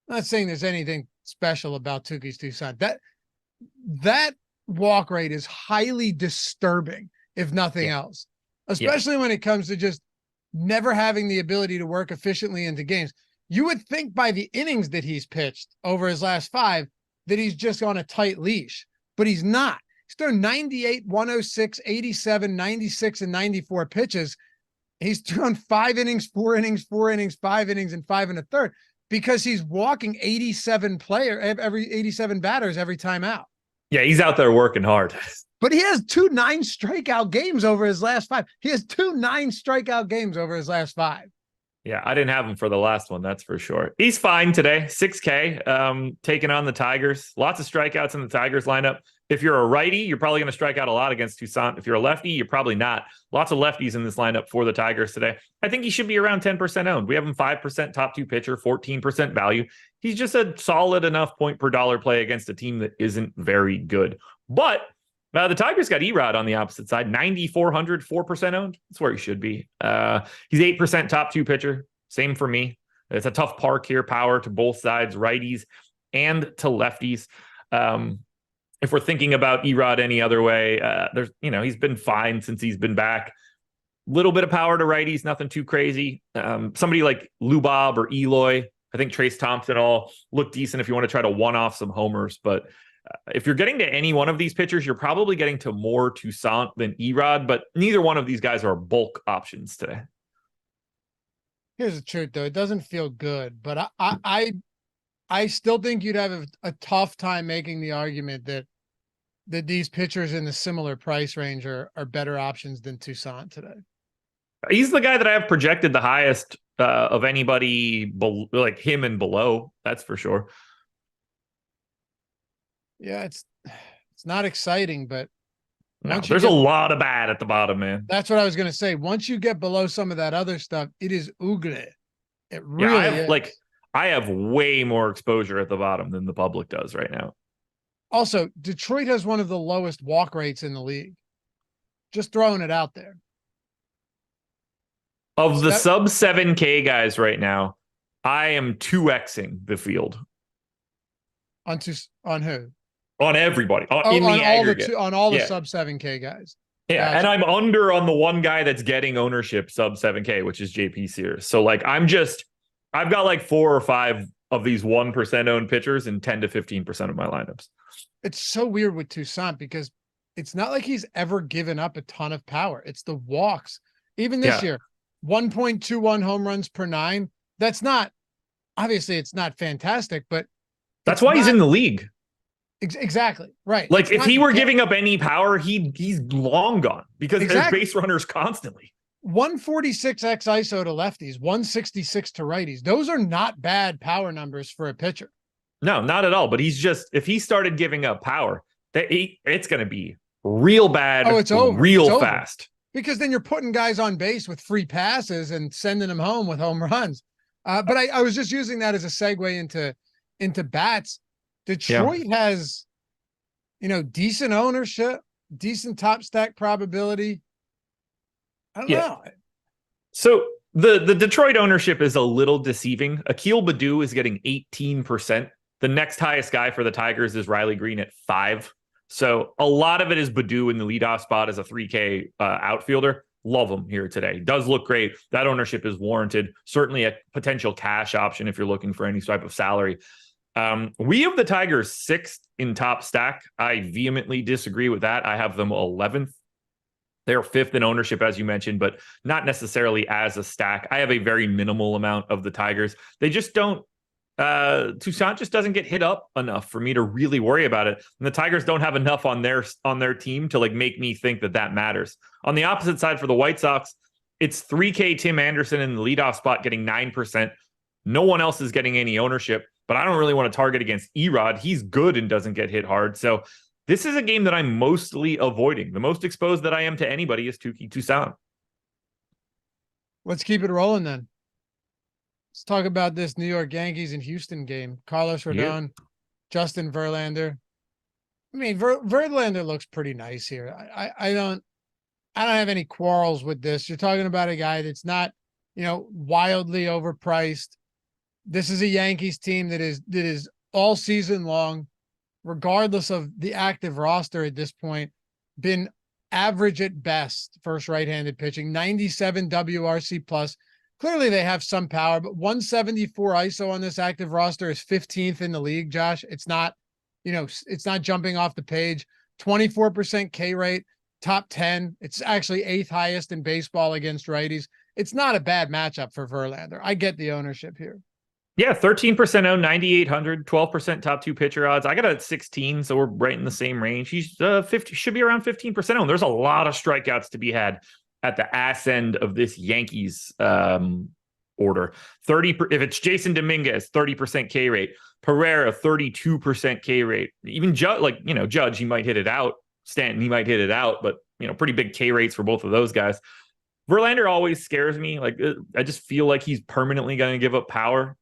there's anything special about Touki Toussaint. That walk rate is highly disturbing, if nothing else, especially when it comes to just never having the ability to work efficiently into games. You would think by the innings that he's pitched over his last 5 that he's just on a tight leash, but he's not. He's thrown 98, 106, 87, 96, and 94 pitches. He's thrown 5 innings, 4 innings, 4 innings, 5 innings, and 5 1/3 because he's walking 87 batters every time out. Yeah, he's out there working hard. But he has 2 9-strikeout games over his last 5. He has 2 9-strikeout games over his last 5. Yeah, I didn't have him for the last one, that's for sure. He's fine today. 6K, taking on the Tigers. Lots of strikeouts in the Tigers lineup. If you're a righty, you're probably going to strike out a lot against Toussaint. If you're a lefty, you're probably not. Lots of lefties in this lineup for the Tigers today. I think he should be around 10% owned. We have him 5% top 2 pitcher, 14% value. He's just a solid enough point per dollar play against a team that isn't very good. But the Tigers got Erod on the opposite side, 9,400, 4% owned. That's where he should be. He's 8% top 2 pitcher. Same for me. It's a tough park here. Power to both sides, righties and to lefties. If we're thinking about Erod any other way, he's been fine since he's been back. Little bit of power to righties, nothing too crazy. Somebody like Lubob or Eloy, I think Trace Thompson all look decent if you want to try to one-off some homers. But if you're getting to any one of these pitchers, you're probably getting to more Toussaint than Erod, but neither one of these guys are bulk options today. Here's the truth, though. It doesn't feel good, but I still think you'd have a tough time making the argument that these pitchers in the similar price range are better options than Toussaint today. He's the guy that I have projected the highest of anybody like him and below. That's for sure. Yeah, it's not exciting, but no, there's a lot of bad at the bottom, man. That's what I was going to say. Once you get below some of that other stuff, it is ugly. It really is. I have way more exposure at the bottom than the public does right now. Also, Detroit has one of the lowest walk rates in the league. Just throwing it out there. Of the sub 7K guys right now, I am 2xing the field. On who? On everybody. In the aggregate. On all the sub 7K guys. Yeah, gotcha. And I'm under on the one guy that's getting ownership sub 7K, which is JP Sears. So like I've got like 4 or 5 of these 1% owned pitchers in 10 to 15% of my lineups. It's so weird with Toussaint because it's not like he's ever given up a ton of power. It's the walks. Even this year, 1.21 home runs per 9. That's not, obviously it's not fantastic, but that's why he's in the league. Exactly. Right. Like if he were giving up any power, he's long gone because there's base runners constantly. 146x ISO to lefties, 166 to righties. Those are not bad power numbers for a pitcher. No, not at all. But he's just, if he started giving up power, it's going to be real bad. Oh, it's over. Real fast. Because then you're putting guys on base with free passes and sending them home with home runs. But I was just using that as a segue into bats. Detroit has, decent ownership, decent top stack probability. I don't know. So the Detroit ownership is a little deceiving. Akil Baddoo is getting 18%. The next highest guy for the Tigers is Riley Green at 5. So a lot of it is Baddoo in the leadoff spot as a 3K outfielder. Love him here today. Does look great. That ownership is warranted. Certainly a potential cash option if you're looking for any type of salary. We have the Tigers 6th in top stack. I vehemently disagree with that. I have them 11th. They're 5th in ownership, as you mentioned, but not necessarily as a stack. I have a very minimal amount of the Tigers. They just don't, Toussaint just doesn't get hit up enough for me to really worry about it. And the Tigers don't have enough on their team to like make me think that matters. On the opposite side for the White Sox, it's 3K Tim Anderson in the leadoff spot getting 9%. No one else is getting any ownership, but I don't really want to target against Erod. He's good and doesn't get hit hard. So this is a game that I'm mostly avoiding. The most exposed that I am to anybody is Touki Toussaint. Let's keep it rolling then. Let's talk about this New York Yankees and Houston game. Carlos Rodon, Justin Verlander. I mean, Verlander looks pretty nice here. I don't have any quarrels with this. You're talking about a guy that's not, wildly overpriced. This is a Yankees team that is all season long, regardless of the active roster at this point, been average at best first right-handed pitching, 97 WRC plus. Clearly they have some power, but 174 ISO on this active roster is 15th in the league, Josh. It's not, it's not jumping off the page. 24% K rate, top 10. It's actually 8th highest in baseball against righties. It's not a bad matchup for Verlander. I get the ownership here. Yeah, 13% owned, 9,800, 12% top 2 pitcher odds. I got it at 16, so we're right in the same range. He's 50, should be around 15% owned. There's a lot of strikeouts to be had at the ass end of this Yankees order. 30, if it's Jason Dominguez, 30% K rate. Pereira, 32% K rate. Even Judge, he might hit it out. Stanton, he might hit it out, but pretty big K rates for both of those guys. Verlander always scares me. Like I just feel like he's permanently going to give up power.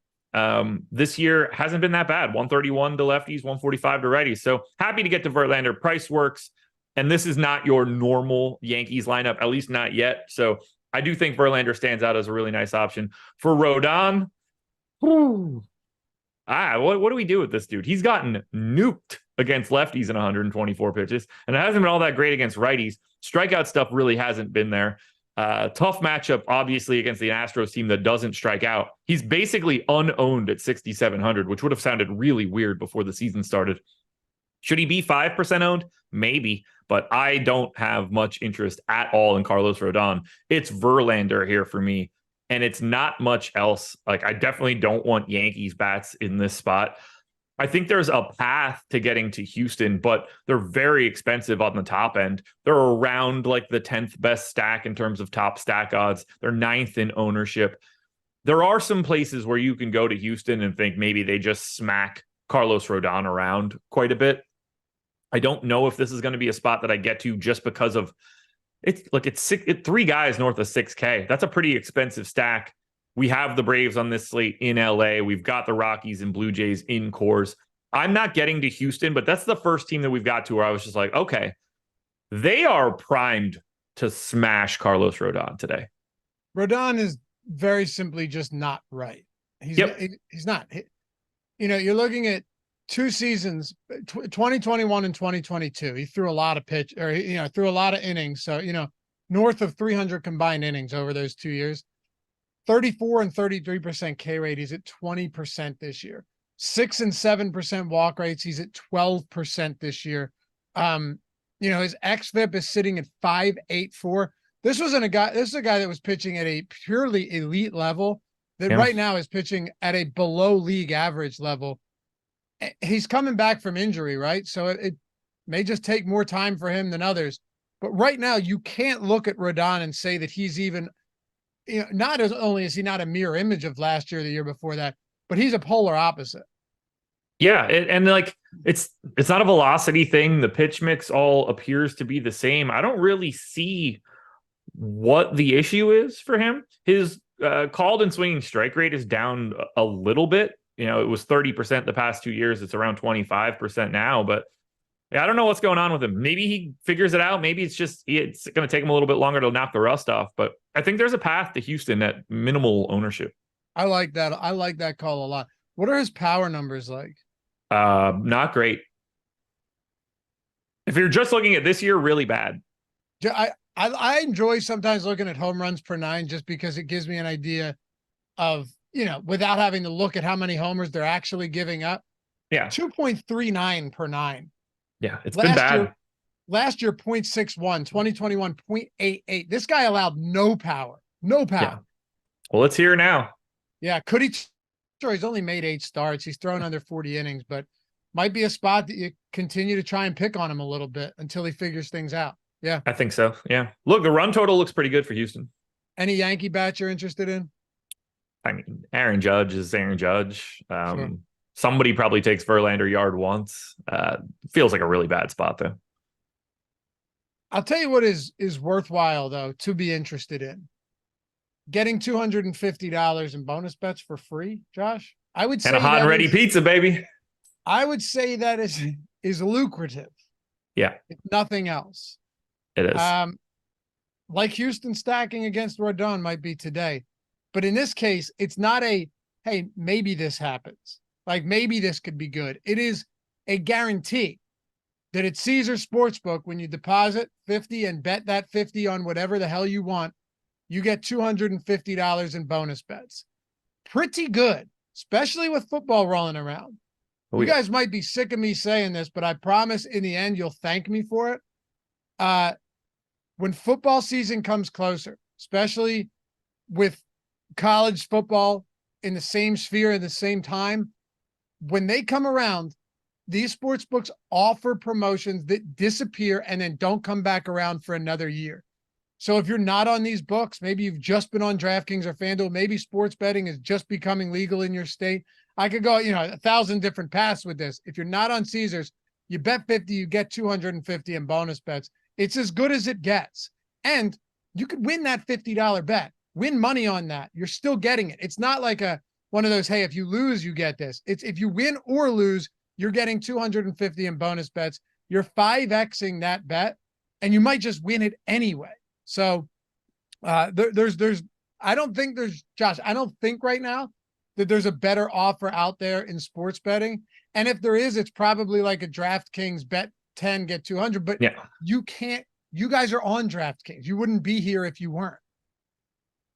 This year hasn't been that bad. 131 to lefties, 145 to righties. So happy to get to Verlander. Price works. And this is not your normal Yankees lineup, at least not yet. So I do think Verlander stands out as a really nice option. For Rodon, what do we do with this dude? He's gotten nuked against lefties in 124 pitches, and it hasn't been all that great against righties. Strikeout stuff really hasn't been there. Tough matchup, obviously, against the Astros team that doesn't strike out. He's basically unowned at 6,700, which would have sounded really weird before the season started. Should he be 5% owned? Maybe, but I don't have much interest at all in Carlos Rodon. It's Verlander here for me, and it's not much else. Like, I definitely don't want Yankees bats in this spot. I think there's a path to getting to Houston, but they're very expensive on the top end. They're around like the 10th best stack in terms of top stack odds. They're 9th in ownership. There are some places where you can go to Houston and think maybe they just smack Carlos Rodon around quite a bit. I don't know if this is going to be a spot that I get to just because of it's 3 guys north of 6K. That's a pretty expensive stack we have the Braves on this slate in LA. We've got the Rockies and Blue Jays in Coors. I'm not getting to Houston, but that's the first team that we've got to where I was just like, okay, they are primed to smash Carlos Rodon today. Rodon is very simply just not right. He's not. You're looking at 2 seasons, 2021 and 2022. He threw a lot of threw a lot of innings. So, north of 300 combined innings over those 2 years. 34 and 33% K rate. He's at 20% this year. 6 and 7% walk rates. He's at 12% this year. His xFIP is sitting at 5.84. This is a guy that was pitching at a purely elite level that right now is pitching at a below league average level. He's coming back from injury, right? So it may just take more time for him than others. But right now, you can't look at Rodon and say that he's even, not as only is he not a mirror image of last year, the year before that, but he's a polar opposite. Yeah, it's not a velocity thing. The pitch mix all appears to be the same. I don't really see what the issue is for him. His called and swinging strike rate is down a little bit. It was 30% the past 2 years. It's around 25% now, but I don't know what's going on with him. Maybe he figures it out. Maybe it's going to take him a little bit longer to knock the rust off, but I think there's a path to Houston at minimal ownership. I like that. I like that call a lot. What are his power numbers like? Not great. If you're just looking at this year, really bad. I enjoy sometimes looking at home runs per 9 just because it gives me an idea of, without having to look at how many homers they're actually giving up. Yeah. 2.39 per 9. Yeah, it's been bad. Last year, 0.61, 2021, 0.88. This guy allowed no power. No power. Yeah. Well, let's hear now. Yeah. Could he? Sure, he's only made 8 starts. He's thrown under 40 innings, but might be a spot that you continue to try and pick on him a little bit until he figures things out. Yeah. I think so. Yeah. Look, the run total looks pretty good for Houston. Any Yankee bats you're interested in? I mean, Aaron Judge is Aaron Judge. Sure. Somebody probably takes Verlander yard once. Feels like a really bad spot, though. I'll tell you what is worthwhile, though, to be interested in. Getting $250 in bonus bets for free, Josh. I would say, and a hot and ready pizza, baby. I would say that is lucrative. Yeah. If nothing else. It is. Like Houston stacking against Rodon might be today. But in this case, it's not hey, maybe this happens. Like maybe this could be good. It is a guarantee that at Caesars Sportsbook, when you deposit 50 and bet that 50 on whatever the hell you want, you get $250 in bonus bets. Pretty good, especially with football rolling around. You guys might be sick of me saying this, but I promise in the end, you'll thank me for it. When football season comes closer, especially with college football in the same sphere at the same time, when they come around, these sports books offer promotions that disappear and then don't come back around for another year. So if you're not on these books, maybe you've just been on DraftKings or FanDuel, maybe sports betting is just becoming legal in your state. I could go, 1,000 different paths with this. If you're not on Caesars, you bet 50, you get 250 in bonus bets. It's as good as it gets. And you could win that $50 bet, win money on that. You're still getting it. It's not like one of those, hey, if you lose, you get this. It's if you win or lose, you're getting 250 in bonus bets. You're 5Xing that bet, and you might just win it anyway. So I don't think right now that there's a better offer out there in sports betting. And if there is, it's probably like a DraftKings bet 10, get 200, but yeah, you guys are on DraftKings. You wouldn't be here if you weren't.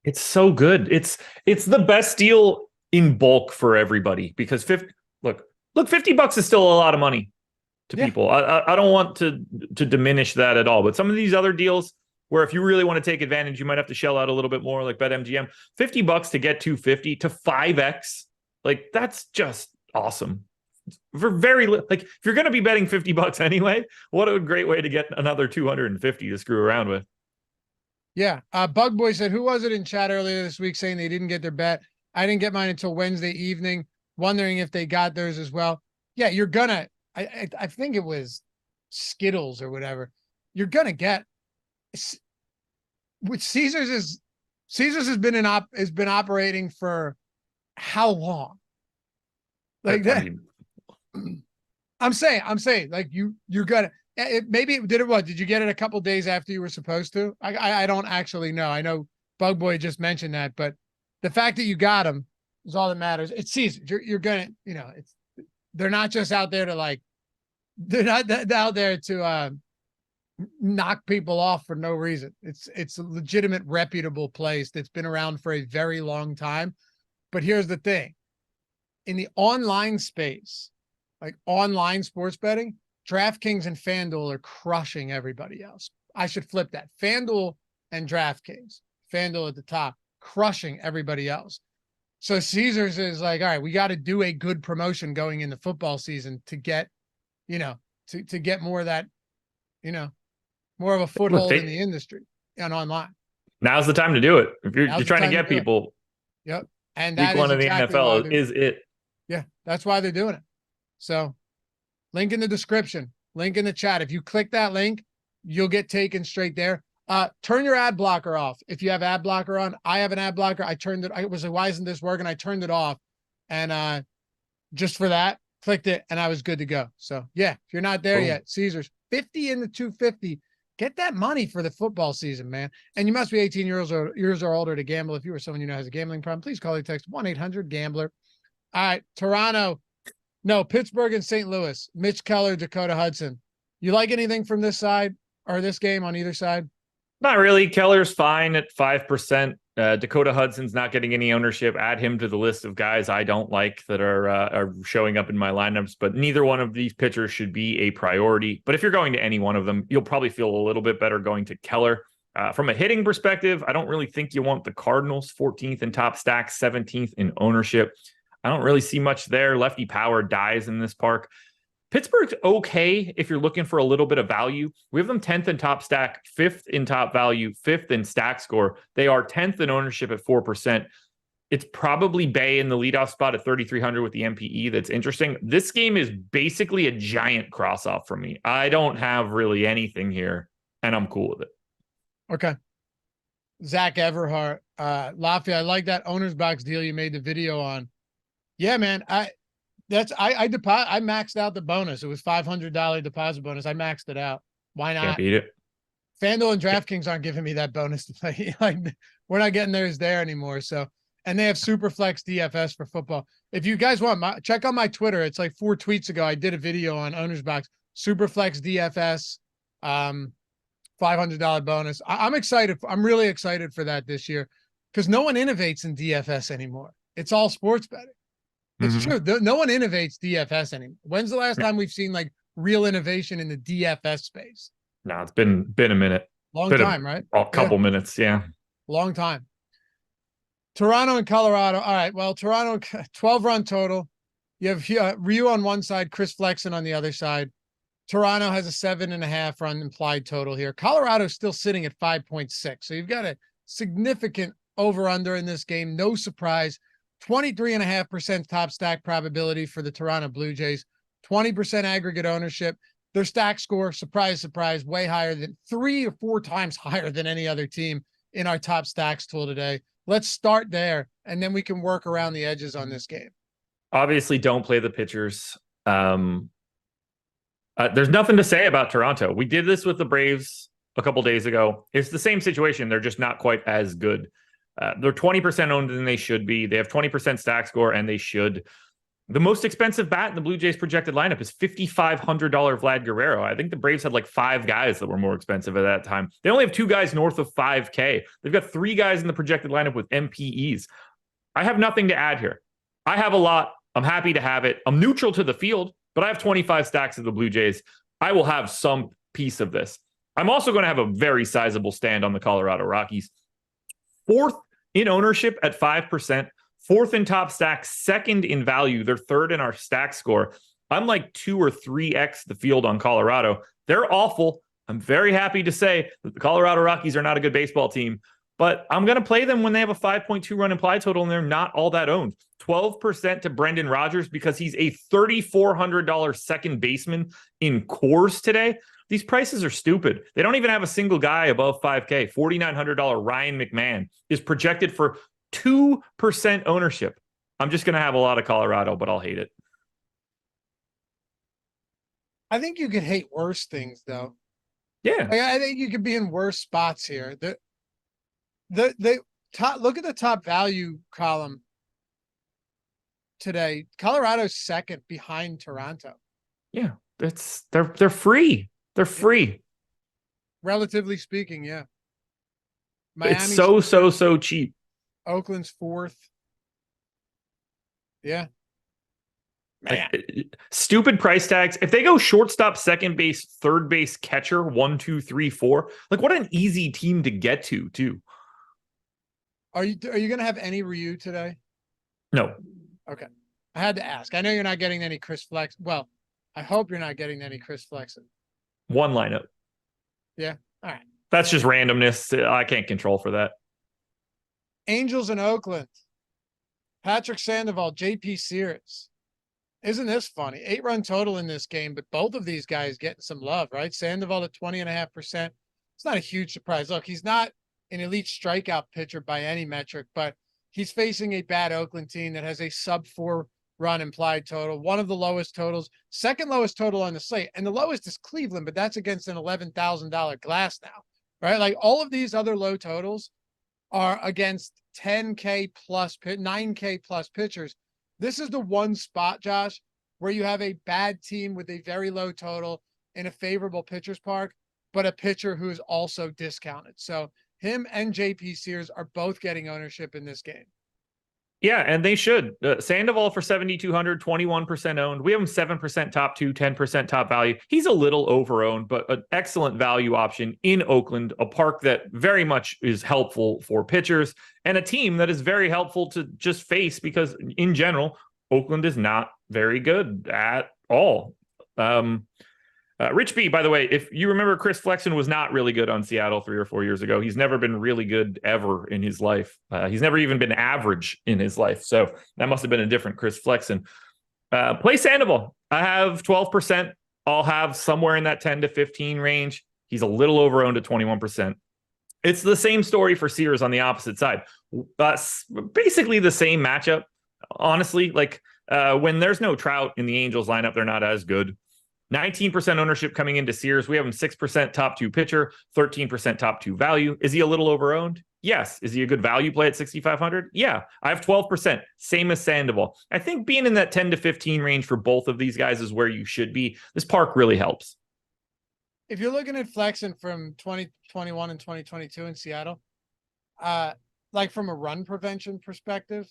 It's so good. It's the best deal in bulk for everybody because $50 is still a lot of money to people. I don't want to diminish that at all, but some of these other deals where if you really want to take advantage, you might have to shell out a little bit more, like BetMGM. $50 to get 250 to 5x, like that's just awesome. For if you're going to be betting $50 anyway, what a great way to get another 250 to screw around with. Yeah. Bug Boy said, who was it in chat earlier this week saying they didn't get their bet? I didn't get mine until Wednesday evening, wondering if they got theirs as well. Yeah, you're gonna, I think it was Skittles or whatever. You're gonna get, with Caesars is Caesars has been operating for how long? Like that. I'm saying, like you're gonna. Maybe did it. What did you get it a couple days after you were supposed to? I don't actually know. I know Bug Boy just mentioned that, but the fact that you got them is all that matters. It's Caesars. You're gonna, they're not just out there to like, they're not out there to knock people off for no reason. It's a legitimate, reputable place that's been around for a very long time. But here's the thing: in the online space, like online sports betting, DraftKings and FanDuel are crushing everybody else. I should flip that. FanDuel and DraftKings. FanDuel at the top, crushing everybody else. So Caesars is like, all right, we got to do a good promotion going into football season to get, to get more of that, more of a foothold in the industry and online. Now's the time to do it. If you're trying to get people. Yep. And week one of the NFL is it. Yeah, that's why they're doing it. So link in the description, link in the chat. If you click that link, you'll get taken straight there. Turn your ad blocker off. If you have ad blocker on, I have an ad blocker. I turned it. I was like, why isn't this working? I turned it off. And just for that, clicked it and I was good to go. So yeah, if you're not there yet, Caesars 50 in the 250. Get that money for the football season, man. And you must be 18 years or older to gamble. If you or someone you know has a gambling problem, please call or text 1-800-GAMBLER. All right, Toronto. No, Pittsburgh and St. Louis. Mitch Keller, Dakota Hudson. You like anything from this side or this game on either side? Not really. Keller's fine at 5%. Dakota Hudson's not getting any ownership. Add him to the list of guys I don't like that are showing up in my lineups, but neither one of these pitchers should be a priority. But if you're going to any one of them, you'll probably feel a little bit better going to Keller. From a hitting perspective, I don't really think you want the Cardinals 14th in top stack, 17th in ownership. I don't really see much there. Lefty power dies in this park. Pittsburgh's okay if you're looking for a little bit of value. We have them 10th in top stack, 5th in top value, 5th in stack score. They are 10th in ownership at 4%. It's probably Bay in the leadoff spot at 3,300 with the MPE. That's interesting. This game is basically a giant cross-off for me. I don't have really anything here, and I'm cool with it. Okay. Zach Everhart, Lafayette, I like that owner's box deal you made the video on. Yeah, man. I maxed out the bonus. It was $500 deposit bonus. I maxed it out. Why not? Can't beat it. FanDuel and DraftKings aren't giving me that bonus to play. Like, we're not getting theirs there anymore. So, and they have Superflex DFS for football. If you guys want, check out my Twitter. It's like 4 tweets ago. I did a video on owner's box, Superflex DFS, $500 bonus. I'm excited. I'm really excited for that this year because no one innovates in DFS anymore. It's all sports betting. It's true. No one innovates DFS anymore. When's the last time we've seen like real innovation in the DFS space? No, it's been a minute. Long time, right? A couple minutes, yeah. Long time. Toronto and Colorado. All right. Well, Toronto, 12-run total. You have Ryu on one side, Chris Flexen on the other side. Toronto has a 7.5 run implied total here. Colorado's still sitting at 5.6. So you've got a significant over-under in this game. No surprise. 23.5% top stack probability for the Toronto Blue Jays, 20% aggregate ownership. Their stack score, surprise, surprise, way higher than 3 or 4 times higher than any other team in our top stacks tool today. Let's start there, and then we can work around the edges on this game. Obviously, don't play the pitchers. There's nothing to say about Toronto. We did this with the Braves a couple days ago. It's the same situation. They're just not quite as good. They're 20% owned than they should be. They have 20% stack score, and they should. The most expensive bat in the Blue Jays projected lineup is $5,500 Vlad Guerrero. I think the Braves had like 5 guys that were more expensive at that time. They only have 2 guys north of 5K. They've got 3 guys in the projected lineup with MPEs. I have nothing to add here. I have a lot. I'm happy to have it. I'm neutral to the field, but I have 25 stacks of the Blue Jays. I will have some piece of this. I'm also going to have a very sizable stand on the Colorado Rockies. 4th in ownership at 5%, 4th in top stack, 2nd in value. They're 3rd in our stack score. I'm like 2 or 3x the field on Colorado. They're awful. I'm very happy to say that the Colorado Rockies are not a good baseball team, but I'm going to play them when they have a 5.2 run implied total and they're not all that owned. 12% to Brendan Rodgers because he's a $3,400 second baseman in cores today. These prices are stupid. They don't even have a single guy above 5K. $4,900 Ryan McMahon is projected for 2% ownership. I'm just going to have a lot of Colorado, but I'll hate it. I think you could hate worse things, though. Yeah. Like, I think you could be in worse spots here. The top, look at the top value column today. Colorado's second behind Toronto. Yeah. They're free. They're free. Relatively speaking, yeah. Miami's it's so cheap. Oakland's fourth. Yeah. Like, stupid price tags. If they go shortstop, second base, third base, catcher, 1, 2, 3, 4. Like, what an easy team to get to, too. Are you gonna have any Ryu today? No. Okay. I had to ask. I know you're not getting any Chris Flex. Well, I hope you're not getting any Chris Flexen. One lineup. Yeah. All right. That's just randomness. I can't control for that. Angels in Oakland. Patrick Sandoval, JP Sears. Isn't this funny? 8-run total in this game, but both of these guys getting some love, right? Sandoval at 20.5%. It's not a huge surprise. Look, he's not an elite strikeout pitcher by any metric, but he's facing a bad Oakland team that has a sub 4-run implied total, one of the lowest totals, second lowest total on the slate, and the lowest is Cleveland, but that's against an $11,000 glass now, right? Like all of these other low totals are against 10K plus, 9K plus pitchers. This is the one spot, Josh, where you have a bad team with a very low total in a favorable pitcher's park, but a pitcher who is also discounted. So him and JP Sears are both getting ownership in this game. Yeah, and they should. Sandoval for 7,200, 21% owned. We have him 7% top 2, 10% top value. He's a little over-owned, but an excellent value option in Oakland, a park that very much is helpful for pitchers and a team that is very helpful to just face because, in general, Oakland is not very good at all. Rich B, by the way, if you remember, Chris Flexen was not really good on Seattle 3 or 4 years ago. He's never been really good ever in his life. He's never even been average in his life. So that must have been a different Chris Flexen. Play Sandoval. I have 12%. I'll have somewhere in that 10 to 15 range. He's a little overowned at 21%. It's the same story for Sears on the opposite side. Basically the same matchup. Honestly, like when there's no Trout in the Angels lineup, they're not as good. 19% ownership coming into Sears. We have him 6% top 2 pitcher, 13% top 2 value. Is he a little overowned? Yes. Is he a good value play at 6,500? Yeah. I have 12%, same as Sandoval. I think being in that 10 to 15 range for both of these guys is where you should be. This park really helps. If you're looking at flexing from 2021 and 2022 in Seattle, like from a run prevention perspective,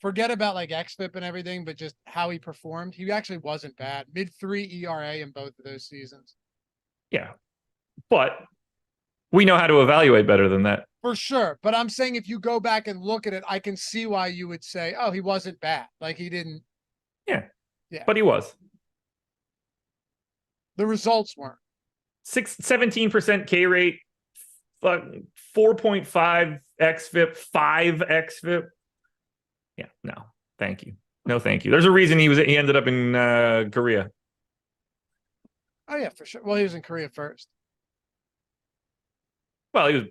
forget about like xFIP and everything, but just how he performed. He actually wasn't bad. Mid-3 ERA in both of those seasons. Yeah. But we know how to evaluate better than that. For sure. But I'm saying if you go back and look at it, I can see why you would say, oh, he wasn't bad. Like he didn't. Yeah. Yeah. But he was. The results weren't. 17% K rate, 4.5 xFIP, 5 xFIP. Yeah, no, thank you. No, thank you. There's a reason he ended up in Korea. Oh yeah, for sure. Well, he was in Korea first. Well, he was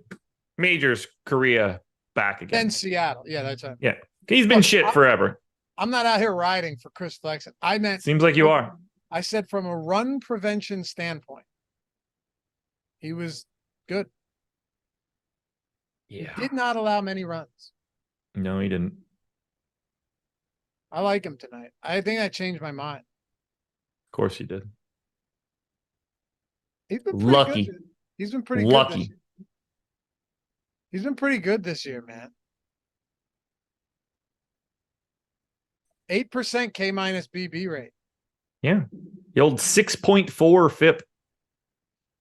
majors Korea back again. Then Seattle. Yeah, that's right. Yeah, he's been shit forever. I'm not out here riding for Chris Flexen. I meant. Seems like you are. I said from a run prevention standpoint, he was good. Yeah. He did not allow many runs. No, he didn't. I like him tonight. I think I changed my mind. Of course you did. He's been lucky. Good. He's been pretty lucky. Good He's been pretty good this year, man. 8% K minus BB rate. Yeah. The old 6.4 FIP.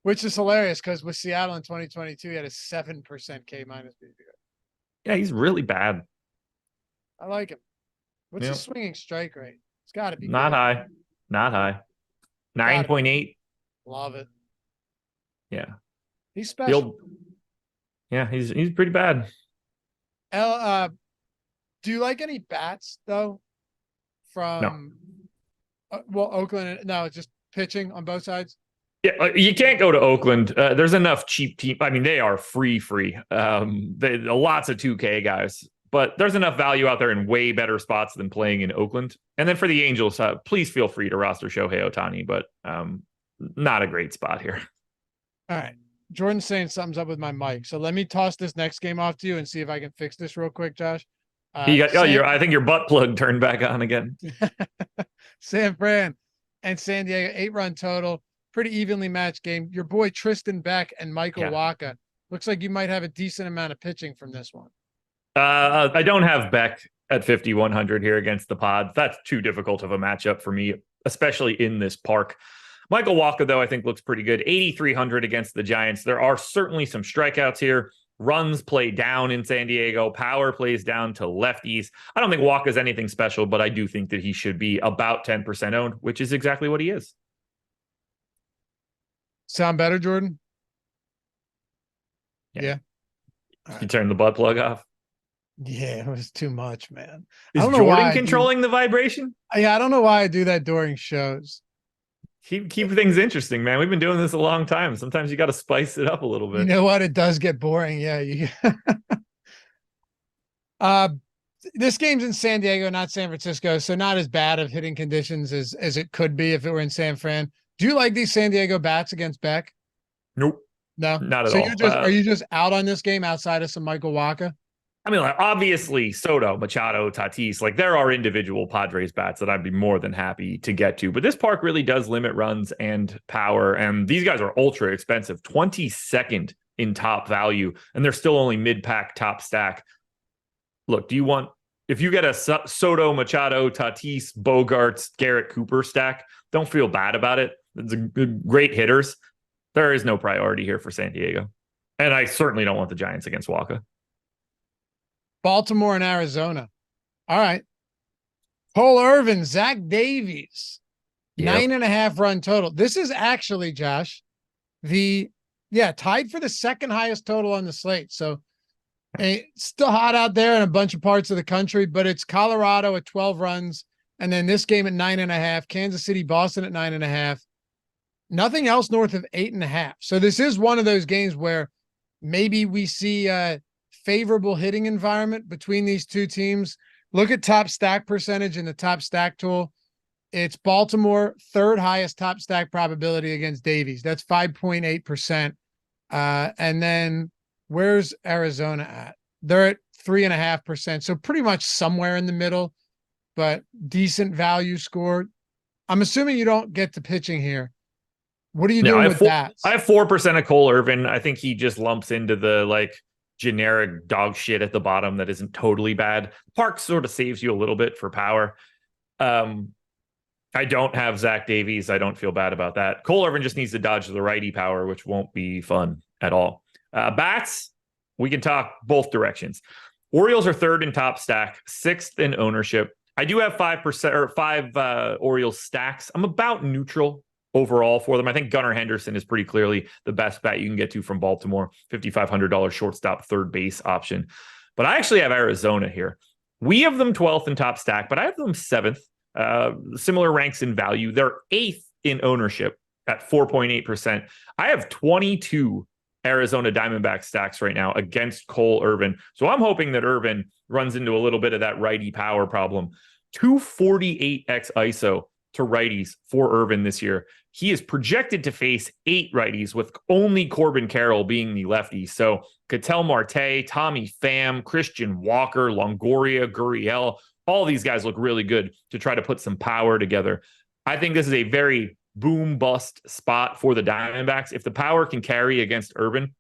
Which is hilarious because with Seattle in 2022, he had a 7% K minus BB rate. Yeah, he's really bad. I like him. What's his swinging strike rate? It's got to be not good. high. Not high. 9.8. Love it. Yeah. He's special. Yeah, he's pretty bad. Do you like any bats though? From no. Well, Oakland. No, it's just pitching on both sides. Yeah, you can't go to Oakland. There's enough cheap team. I mean, they are free. Lots of 2K guys, but there's enough value out there in way better spots than playing in Oakland. And then for the Angels, please feel free to roster Shohei Ohtani, but not a great spot here. All right. Jordan's saying something's up with my mic. So let me toss this next game off to you and see if I can fix this real quick, Josh. I think your butt plug turned back on again. San Fran and San Diego, 8-run total. Pretty evenly matched game. Your boy Tristan Beck and Michael Wacha. Looks like you might have a decent amount of pitching from this one. I don't have Beck at 5,100 here against the Pods. That's too difficult of a matchup for me, especially in this park. Michael Wacha, though, I think looks pretty good. 8,300 against the Giants. There are certainly some strikeouts here. Runs play down in San Diego. Power plays down to lefties. I don't think Wacha's anything special, but I do think that he should be about 10% owned, which is exactly what he is. Sound better, Jordan? Yeah. You turn the butt plug off. Yeah, it was too much, man. Is Jordan controlling the vibration? Yeah, I don't know why I do that during shows. Keep things interesting, man. We've been doing this a long time. Sometimes you got to spice it up a little bit. You know what? It does get boring. Yeah. This game's in San Diego, not San Francisco, so not as bad of hitting conditions as it could be if it were in San Fran. Do you like these San Diego bats against Beck? Nope. No, not at all. Are you just out on this game outside of some Michael Wacha? I mean, like, obviously, Soto, Machado, Tatis, like there are individual Padres bats that I'd be more than happy to get to. But this park really does limit runs and power. And these guys are ultra expensive, 22nd in top value. And they're still only mid-pack top stack. Look, if you get a Soto, Machado, Tatis, Bogarts, Garrett Cooper stack, don't feel bad about it. It's great hitters. There is no priority here for San Diego. And I certainly don't want the Giants against Wacha. Baltimore and Arizona. All right. Cole Irvin, Zach Davies, 9.5 run total. This is actually, Josh, tied for the second highest total on the slate. So it's still hot out there in a bunch of parts of the country, but it's Colorado at 12 runs. And then this game at 9.5, Kansas City, Boston at 9.5. Nothing else north of 8.5. So this is one of those games where maybe we see favorable hitting environment between these two teams. Look at top stack percentage in the top stack tool. It's Baltimore, third highest top stack probability against Davies. That's 5.8%. And then where's Arizona at? They're at 3.5%. So pretty much somewhere in the middle, but decent value score. I'm assuming you don't get to pitching here. What are you doing with that? I have 4% of Cole Irvin. I think he just lumps into the generic dog shit at the bottom that isn't totally bad. Park sort of saves you a little bit for power. I don't have Zach Davies. I don't feel bad about that. Cole Irvin just needs to dodge the righty power, which won't be fun at all. Bats, we can talk both directions. Orioles are third in top stack, sixth in ownership. I do have 5% or 5 Orioles stacks. I'm about neutral overall for them. I think Gunnar Henderson is pretty clearly the best bet you can get to from Baltimore. $5,500 shortstop third base option. But I actually have Arizona here. We have them 12th in top stack, but I have them 7th. Similar ranks in value. They're 8th in ownership at 4.8%. I have 22 Arizona Diamondback stacks right now against Cole Irvin. So I'm hoping that Irvin runs into a little bit of that righty power problem. 248x ISO to righties for Irvin this year. He is projected to face 8 righties, with only Corbin Carroll being the lefty. So Ketel Marte, Tommy Pham, Christian Walker, Longoria, Gurriel, all these guys look really good to try to put some power together. I think this is a very boom bust spot for the Diamondbacks. If the power can carry against Irvin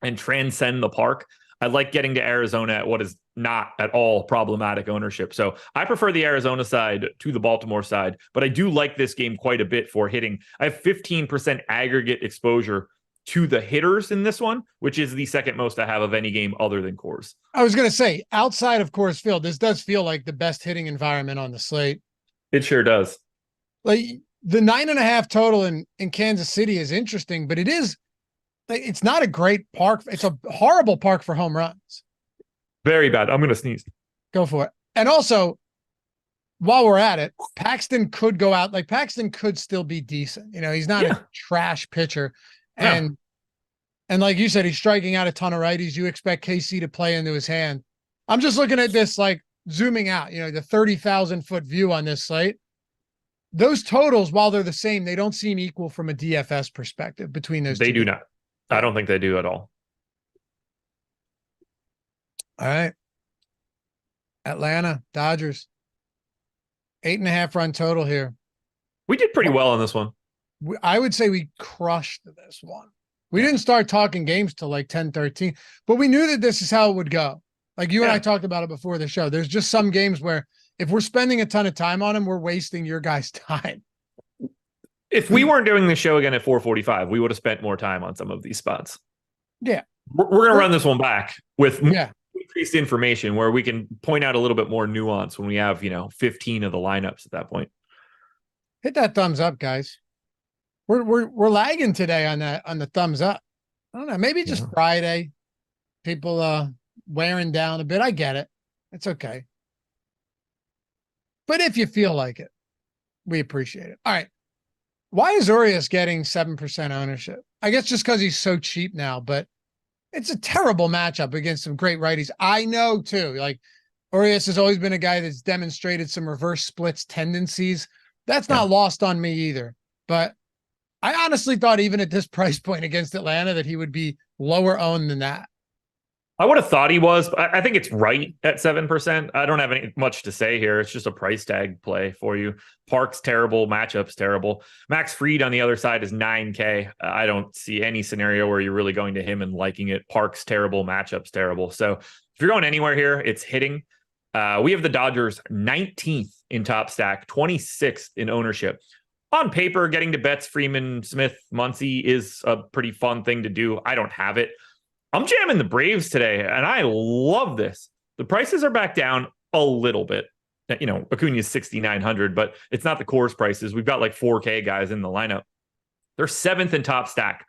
and transcend the park, I like getting to Arizona at what is not at all problematic ownership. So I prefer the Arizona side to the Baltimore side, but I do like this game quite a bit for hitting. I have 15% aggregate exposure to the hitters in this one, which is the second most I have of any game other than Coors. I was going to say, outside of Coors Field, this does feel like the best hitting environment on the slate. It sure does. Like the 9.5 total in Kansas City is interesting, but it's not a great park. It's a horrible park for home runs. Very bad. I'm going to sneeze. Go for it. And also, while we're at it, Paxton could go out. Like Paxton could still be decent. He's not a trash pitcher. And like you said, he's striking out a ton of righties. You expect KC to play into his hand. I'm just looking at this, like zooming out, the 30,000-foot view on this slate. Those totals, while they're the same, they don't seem equal from a DFS perspective between those two. They do not. I don't think they do at all. All right. Atlanta, Dodgers. 8.5 run total here. We did pretty well on this one. I would say we crushed this one. We didn't start talking games till like 10-13, but we knew that this is how it would go. Like you and I talked about it before the show. There's just some games where if we're spending a ton of time on them, we're wasting your guys' time. If we weren't doing the show again at 4:45, we would have spent more time on some of these spots. Yeah. We're going to run this one back with increased information where we can point out a little bit more nuance when we have, 15 of the lineups at that point. Hit that thumbs up, guys. We're lagging today on the thumbs up. I don't know. Maybe just Friday. People wearing down a bit. I get it. It's okay. But if you feel like it, we appreciate it. All right. Why is Urias getting 7% ownership? I guess just because he's so cheap now, but it's a terrible matchup against some great righties. I know too. Like Urias has always been a guy that's demonstrated some reverse splits tendencies. That's not lost on me either. But I honestly thought even at this price point against Atlanta that he would be lower owned than that. I would have thought he was, but I think it's right at 7%. I don't have much to say here. It's just a price tag play for you. Park's terrible, matchup's terrible. Max Fried on the other side is 9K. I don't see any scenario where you're really going to him and liking it. Park's terrible, matchup's terrible. So if you're going anywhere here, it's hitting. We have the Dodgers 19th in top stack, 26th in ownership. On paper, getting to Betts, Freeman, Smith, Muncy is a pretty fun thing to do. I don't have it. I'm jamming the Braves today, and I love this. The prices are back down a little bit. Acuna's 6,900, but it's not the Coors prices. We've got like 4K guys in the lineup. They're 7th in top stack.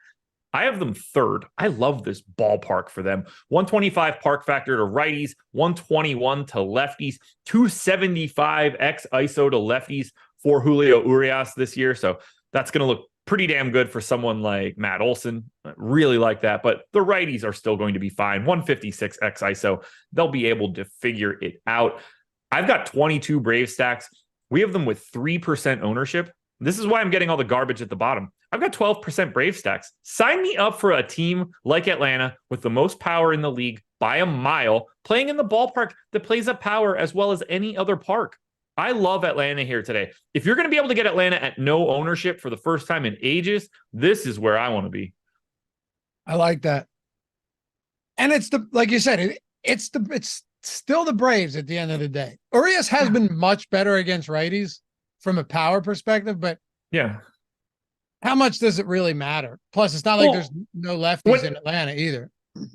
I have them 3rd. I love this ballpark for them. 125 park factor to righties, 121 to lefties, 275 x ISO to lefties for Julio Urias this year. So that's going to look pretty damn good for someone like Matt Olson. I really like that, but the righties are still going to be fine. 156 x ISO. They'll be able to figure it out. I've got 22 Brave stacks. We have them with 3% ownership. This is why I'm getting all the garbage at the bottom. I've got 12% Brave stacks. Sign me up for a team like Atlanta with the most power in the league by a mile, playing in the ballpark that plays up power as well as any other park. I love Atlanta here today. If you're going to be able to get Atlanta at no ownership for the first time in ages, this is where I want to be. I like that. And it's like you said, it's still the Braves at the end of the day. Urias has been much better against righties from a power perspective, but how much does it really matter? Plus, it's not like there's no lefties in Atlanta either.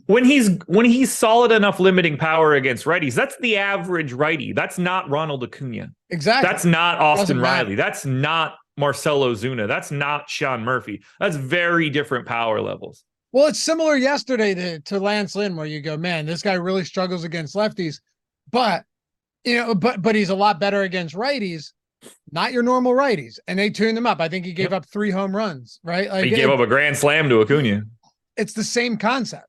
When he's solid enough limiting power against righties, that's the average righty. That's not Ronald Acuna. Exactly. That's not Austin Riley. That's not Marcell Ozuna. That's not Sean Murphy. That's very different power levels. Well, it's similar yesterday to Lance Lynn, where you go, man, this guy really struggles against lefties, but he's a lot better against righties, not your normal righties. And they tuned him up. I think he gave up 3 home runs, right? Like he gave up a grand slam to Acuna. It's the same concept.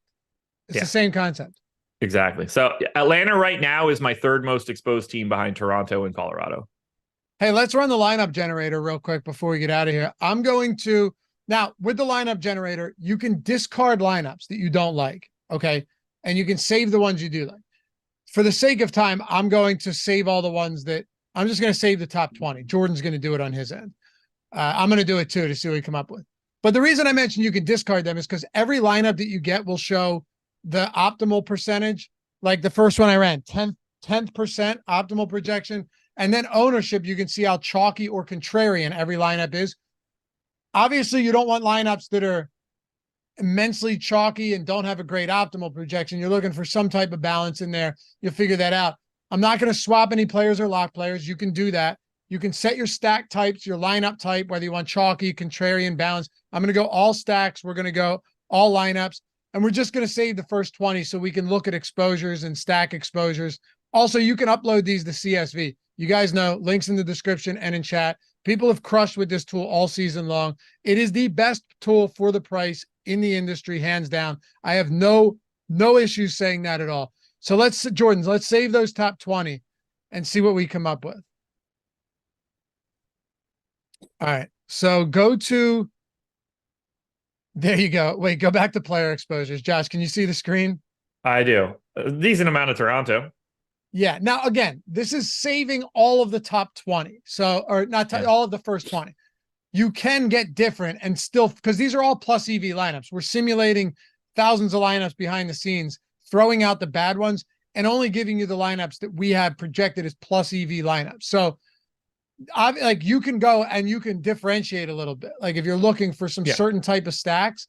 It's the same concept. Exactly. So Atlanta right now is my 3rd most exposed team behind Toronto and Colorado. Hey, let's run the lineup generator real quick before we get out of here. I'm going to now with the lineup generator, you can discard lineups that you don't like. Okay. And you can save the ones you do like. For the sake of time, I'm going to save all the ones that I'm just going to save the top 20. Jordan's going to do it on his end. I'm going to do it too to see what we come up with. But the reason I mentioned you can discard them is because every lineup that you get will show the optimal percentage. Like the first one I ran, 10th percent optimal projection. And then ownership, you can see how chalky or contrarian every lineup is. Obviously, you don't want lineups that are immensely chalky and don't have a great optimal projection. You're looking for some type of balance in there. You'll figure that out. I'm not going to swap any players or lock players. You can do that. You can set your stack types, your lineup type, whether you want chalky, contrarian, balance. I'm going to go all stacks. We're going to go all lineups. And we're just going to save the first 20 so we can look at exposures and stack exposures Also, you can upload these to CSV. You guys know, links in the description and in chat. People have crushed with this tool all season long. It is the best tool for the price in the industry, hands down. I have no issues saying that at all. So let's save those top 20 and see what we come up with. All right. So there you go. Wait, go back to player exposures. Josh, can you see the screen? I do. A decent amount of Toronto. Yeah. Now, again, this is saving all of the top 20. So, or not all of the first 20. You can get different and still, because these are all plus EV lineups. We're simulating thousands of lineups behind the scenes, throwing out the bad ones and only giving you the lineups that we have projected as plus EV lineups. So, like, you can go and you can differentiate a little bit. Like if you're looking for some certain type of stacks,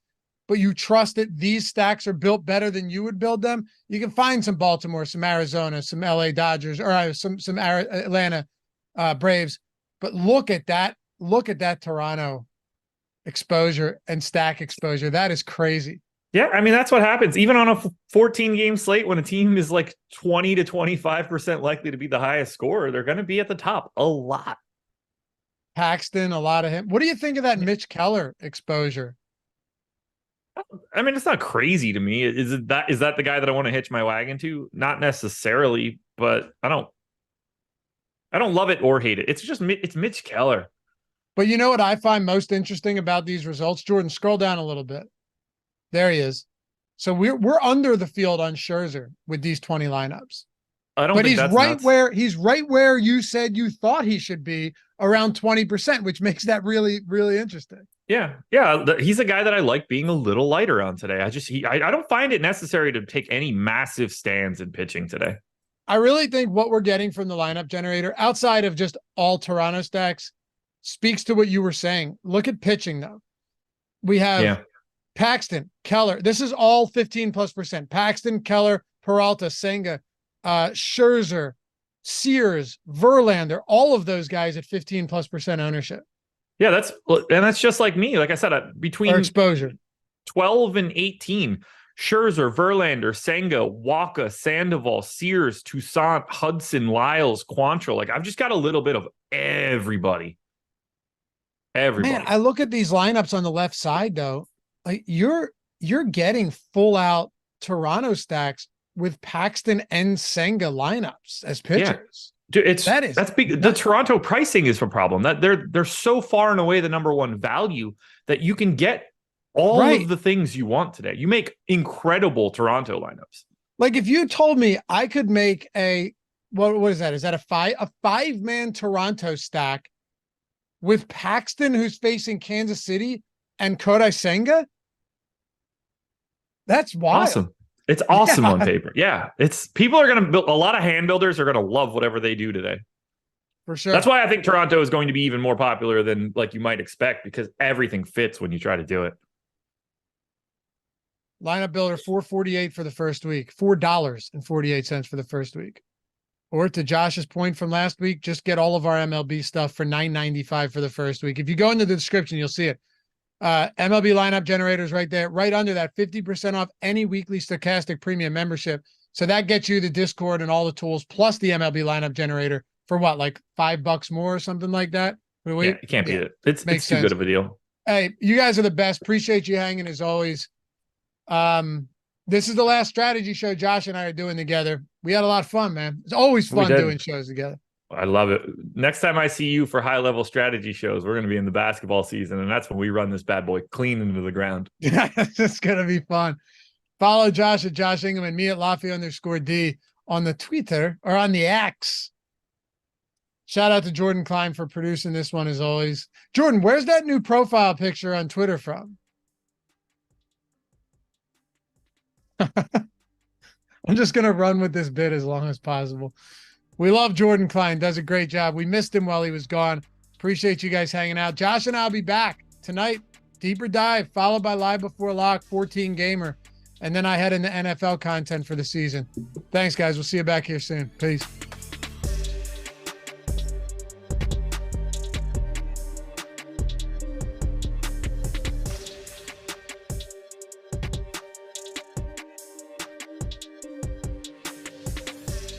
but you trust that these stacks are built better than you would build them, you can find some Baltimore, some Arizona, some LA Dodgers, or some Atlanta Braves. But look at that Toronto exposure and stack exposure. That is crazy. Yeah, I mean, that's what happens. Even on a 14-game slate, when a team is like 20 to 25% likely to be the highest scorer, they're going to be at the top a lot. Paxton, a lot of him. What do you think of that Mitch Keller exposure? I mean, it's not crazy to me. Is that the guy that I want to hitch my wagon to? Not necessarily, but I don't love it or hate it. It's Mitch Keller. But you know what I find most interesting about these results? Jordan, scroll down a little bit. There he is. So we're under the field on Scherzer with these 20 lineups. But he's right where you said you thought he should be, around 20%, which makes that really, really interesting. Yeah. He's a guy that I like being a little lighter on today. I don't find it necessary to take any massive stands in pitching today. I really think what we're getting from the lineup generator, outside of just all Toronto stacks, speaks to what you were saying. Look at pitching though. We have Paxton, Keller. This is all 15+%. Paxton, Keller, Peralta, Senga, Scherzer, Sears, Verlander, all of those guys at 15+% ownership. Yeah, that's just like me. Like I said, between exposure 12 and 18, Scherzer, Verlander, Senga, Waka, Sandoval, Sears, Toussaint, Hudson, Lyles, Quantrill. Like I've just got a little bit of everybody. Man, I look at these lineups on the left side though. Like you're getting full out Toronto stacks with Paxton and Senga lineups as pitchers. Dude, that's big. The Toronto pricing is a problem. That they're so far and away the number one value that you can get all of the things you want today. You make incredible Toronto lineups. Like if you told me I could make what is that? Is that a five-man Toronto stack with Paxton who's facing Kansas City and Kodai Senga? That's wild. Awesome. It's awesome on paper. Yeah. People are going to build, a lot of hand builders are going to love whatever they do today. For sure. That's why I think Toronto is going to be even more popular than like you might expect, because everything fits when you try to do it. Lineup builder $4.48 for the first week, $4.48 for the first week. Or to Josh's point from last week, just get all of our MLB stuff for $9.95 for the first week. If you go into the description, you'll see it. MLB lineup generators right there, right under that, 50% off any weekly stochastic premium membership. So that gets you the Discord and all the tools plus the MLB lineup generator for what, like $5 more or something like that? Yeah, you can't beat it. It's too good of a deal. Hey, you guys are the best. Appreciate you hanging as always. This is the last strategy show Josh and I are doing together. We had a lot of fun, man. It's always fun doing shows together. I love it. Next time I see you for high-level strategy shows, we're going to be in the basketball season, and that's when we run this bad boy clean into the ground. Yeah, it's going to be fun. Follow Josh at Josh Engleman, me at Lafayette_D on the Twitter or on the X. Shout out to Jordan Klein for producing this one as always. Jordan, where's that new profile picture on Twitter from? I'm just going to run with this bit as long as possible. We love Jordan Klein. Does a great job. We missed him while he was gone. Appreciate you guys hanging out. Josh and I will be back tonight. Deeper dive, followed by Live Before Lock, 14 Gamer. And then I head into NFL content for the season. Thanks, guys. We'll see you back here soon. Peace.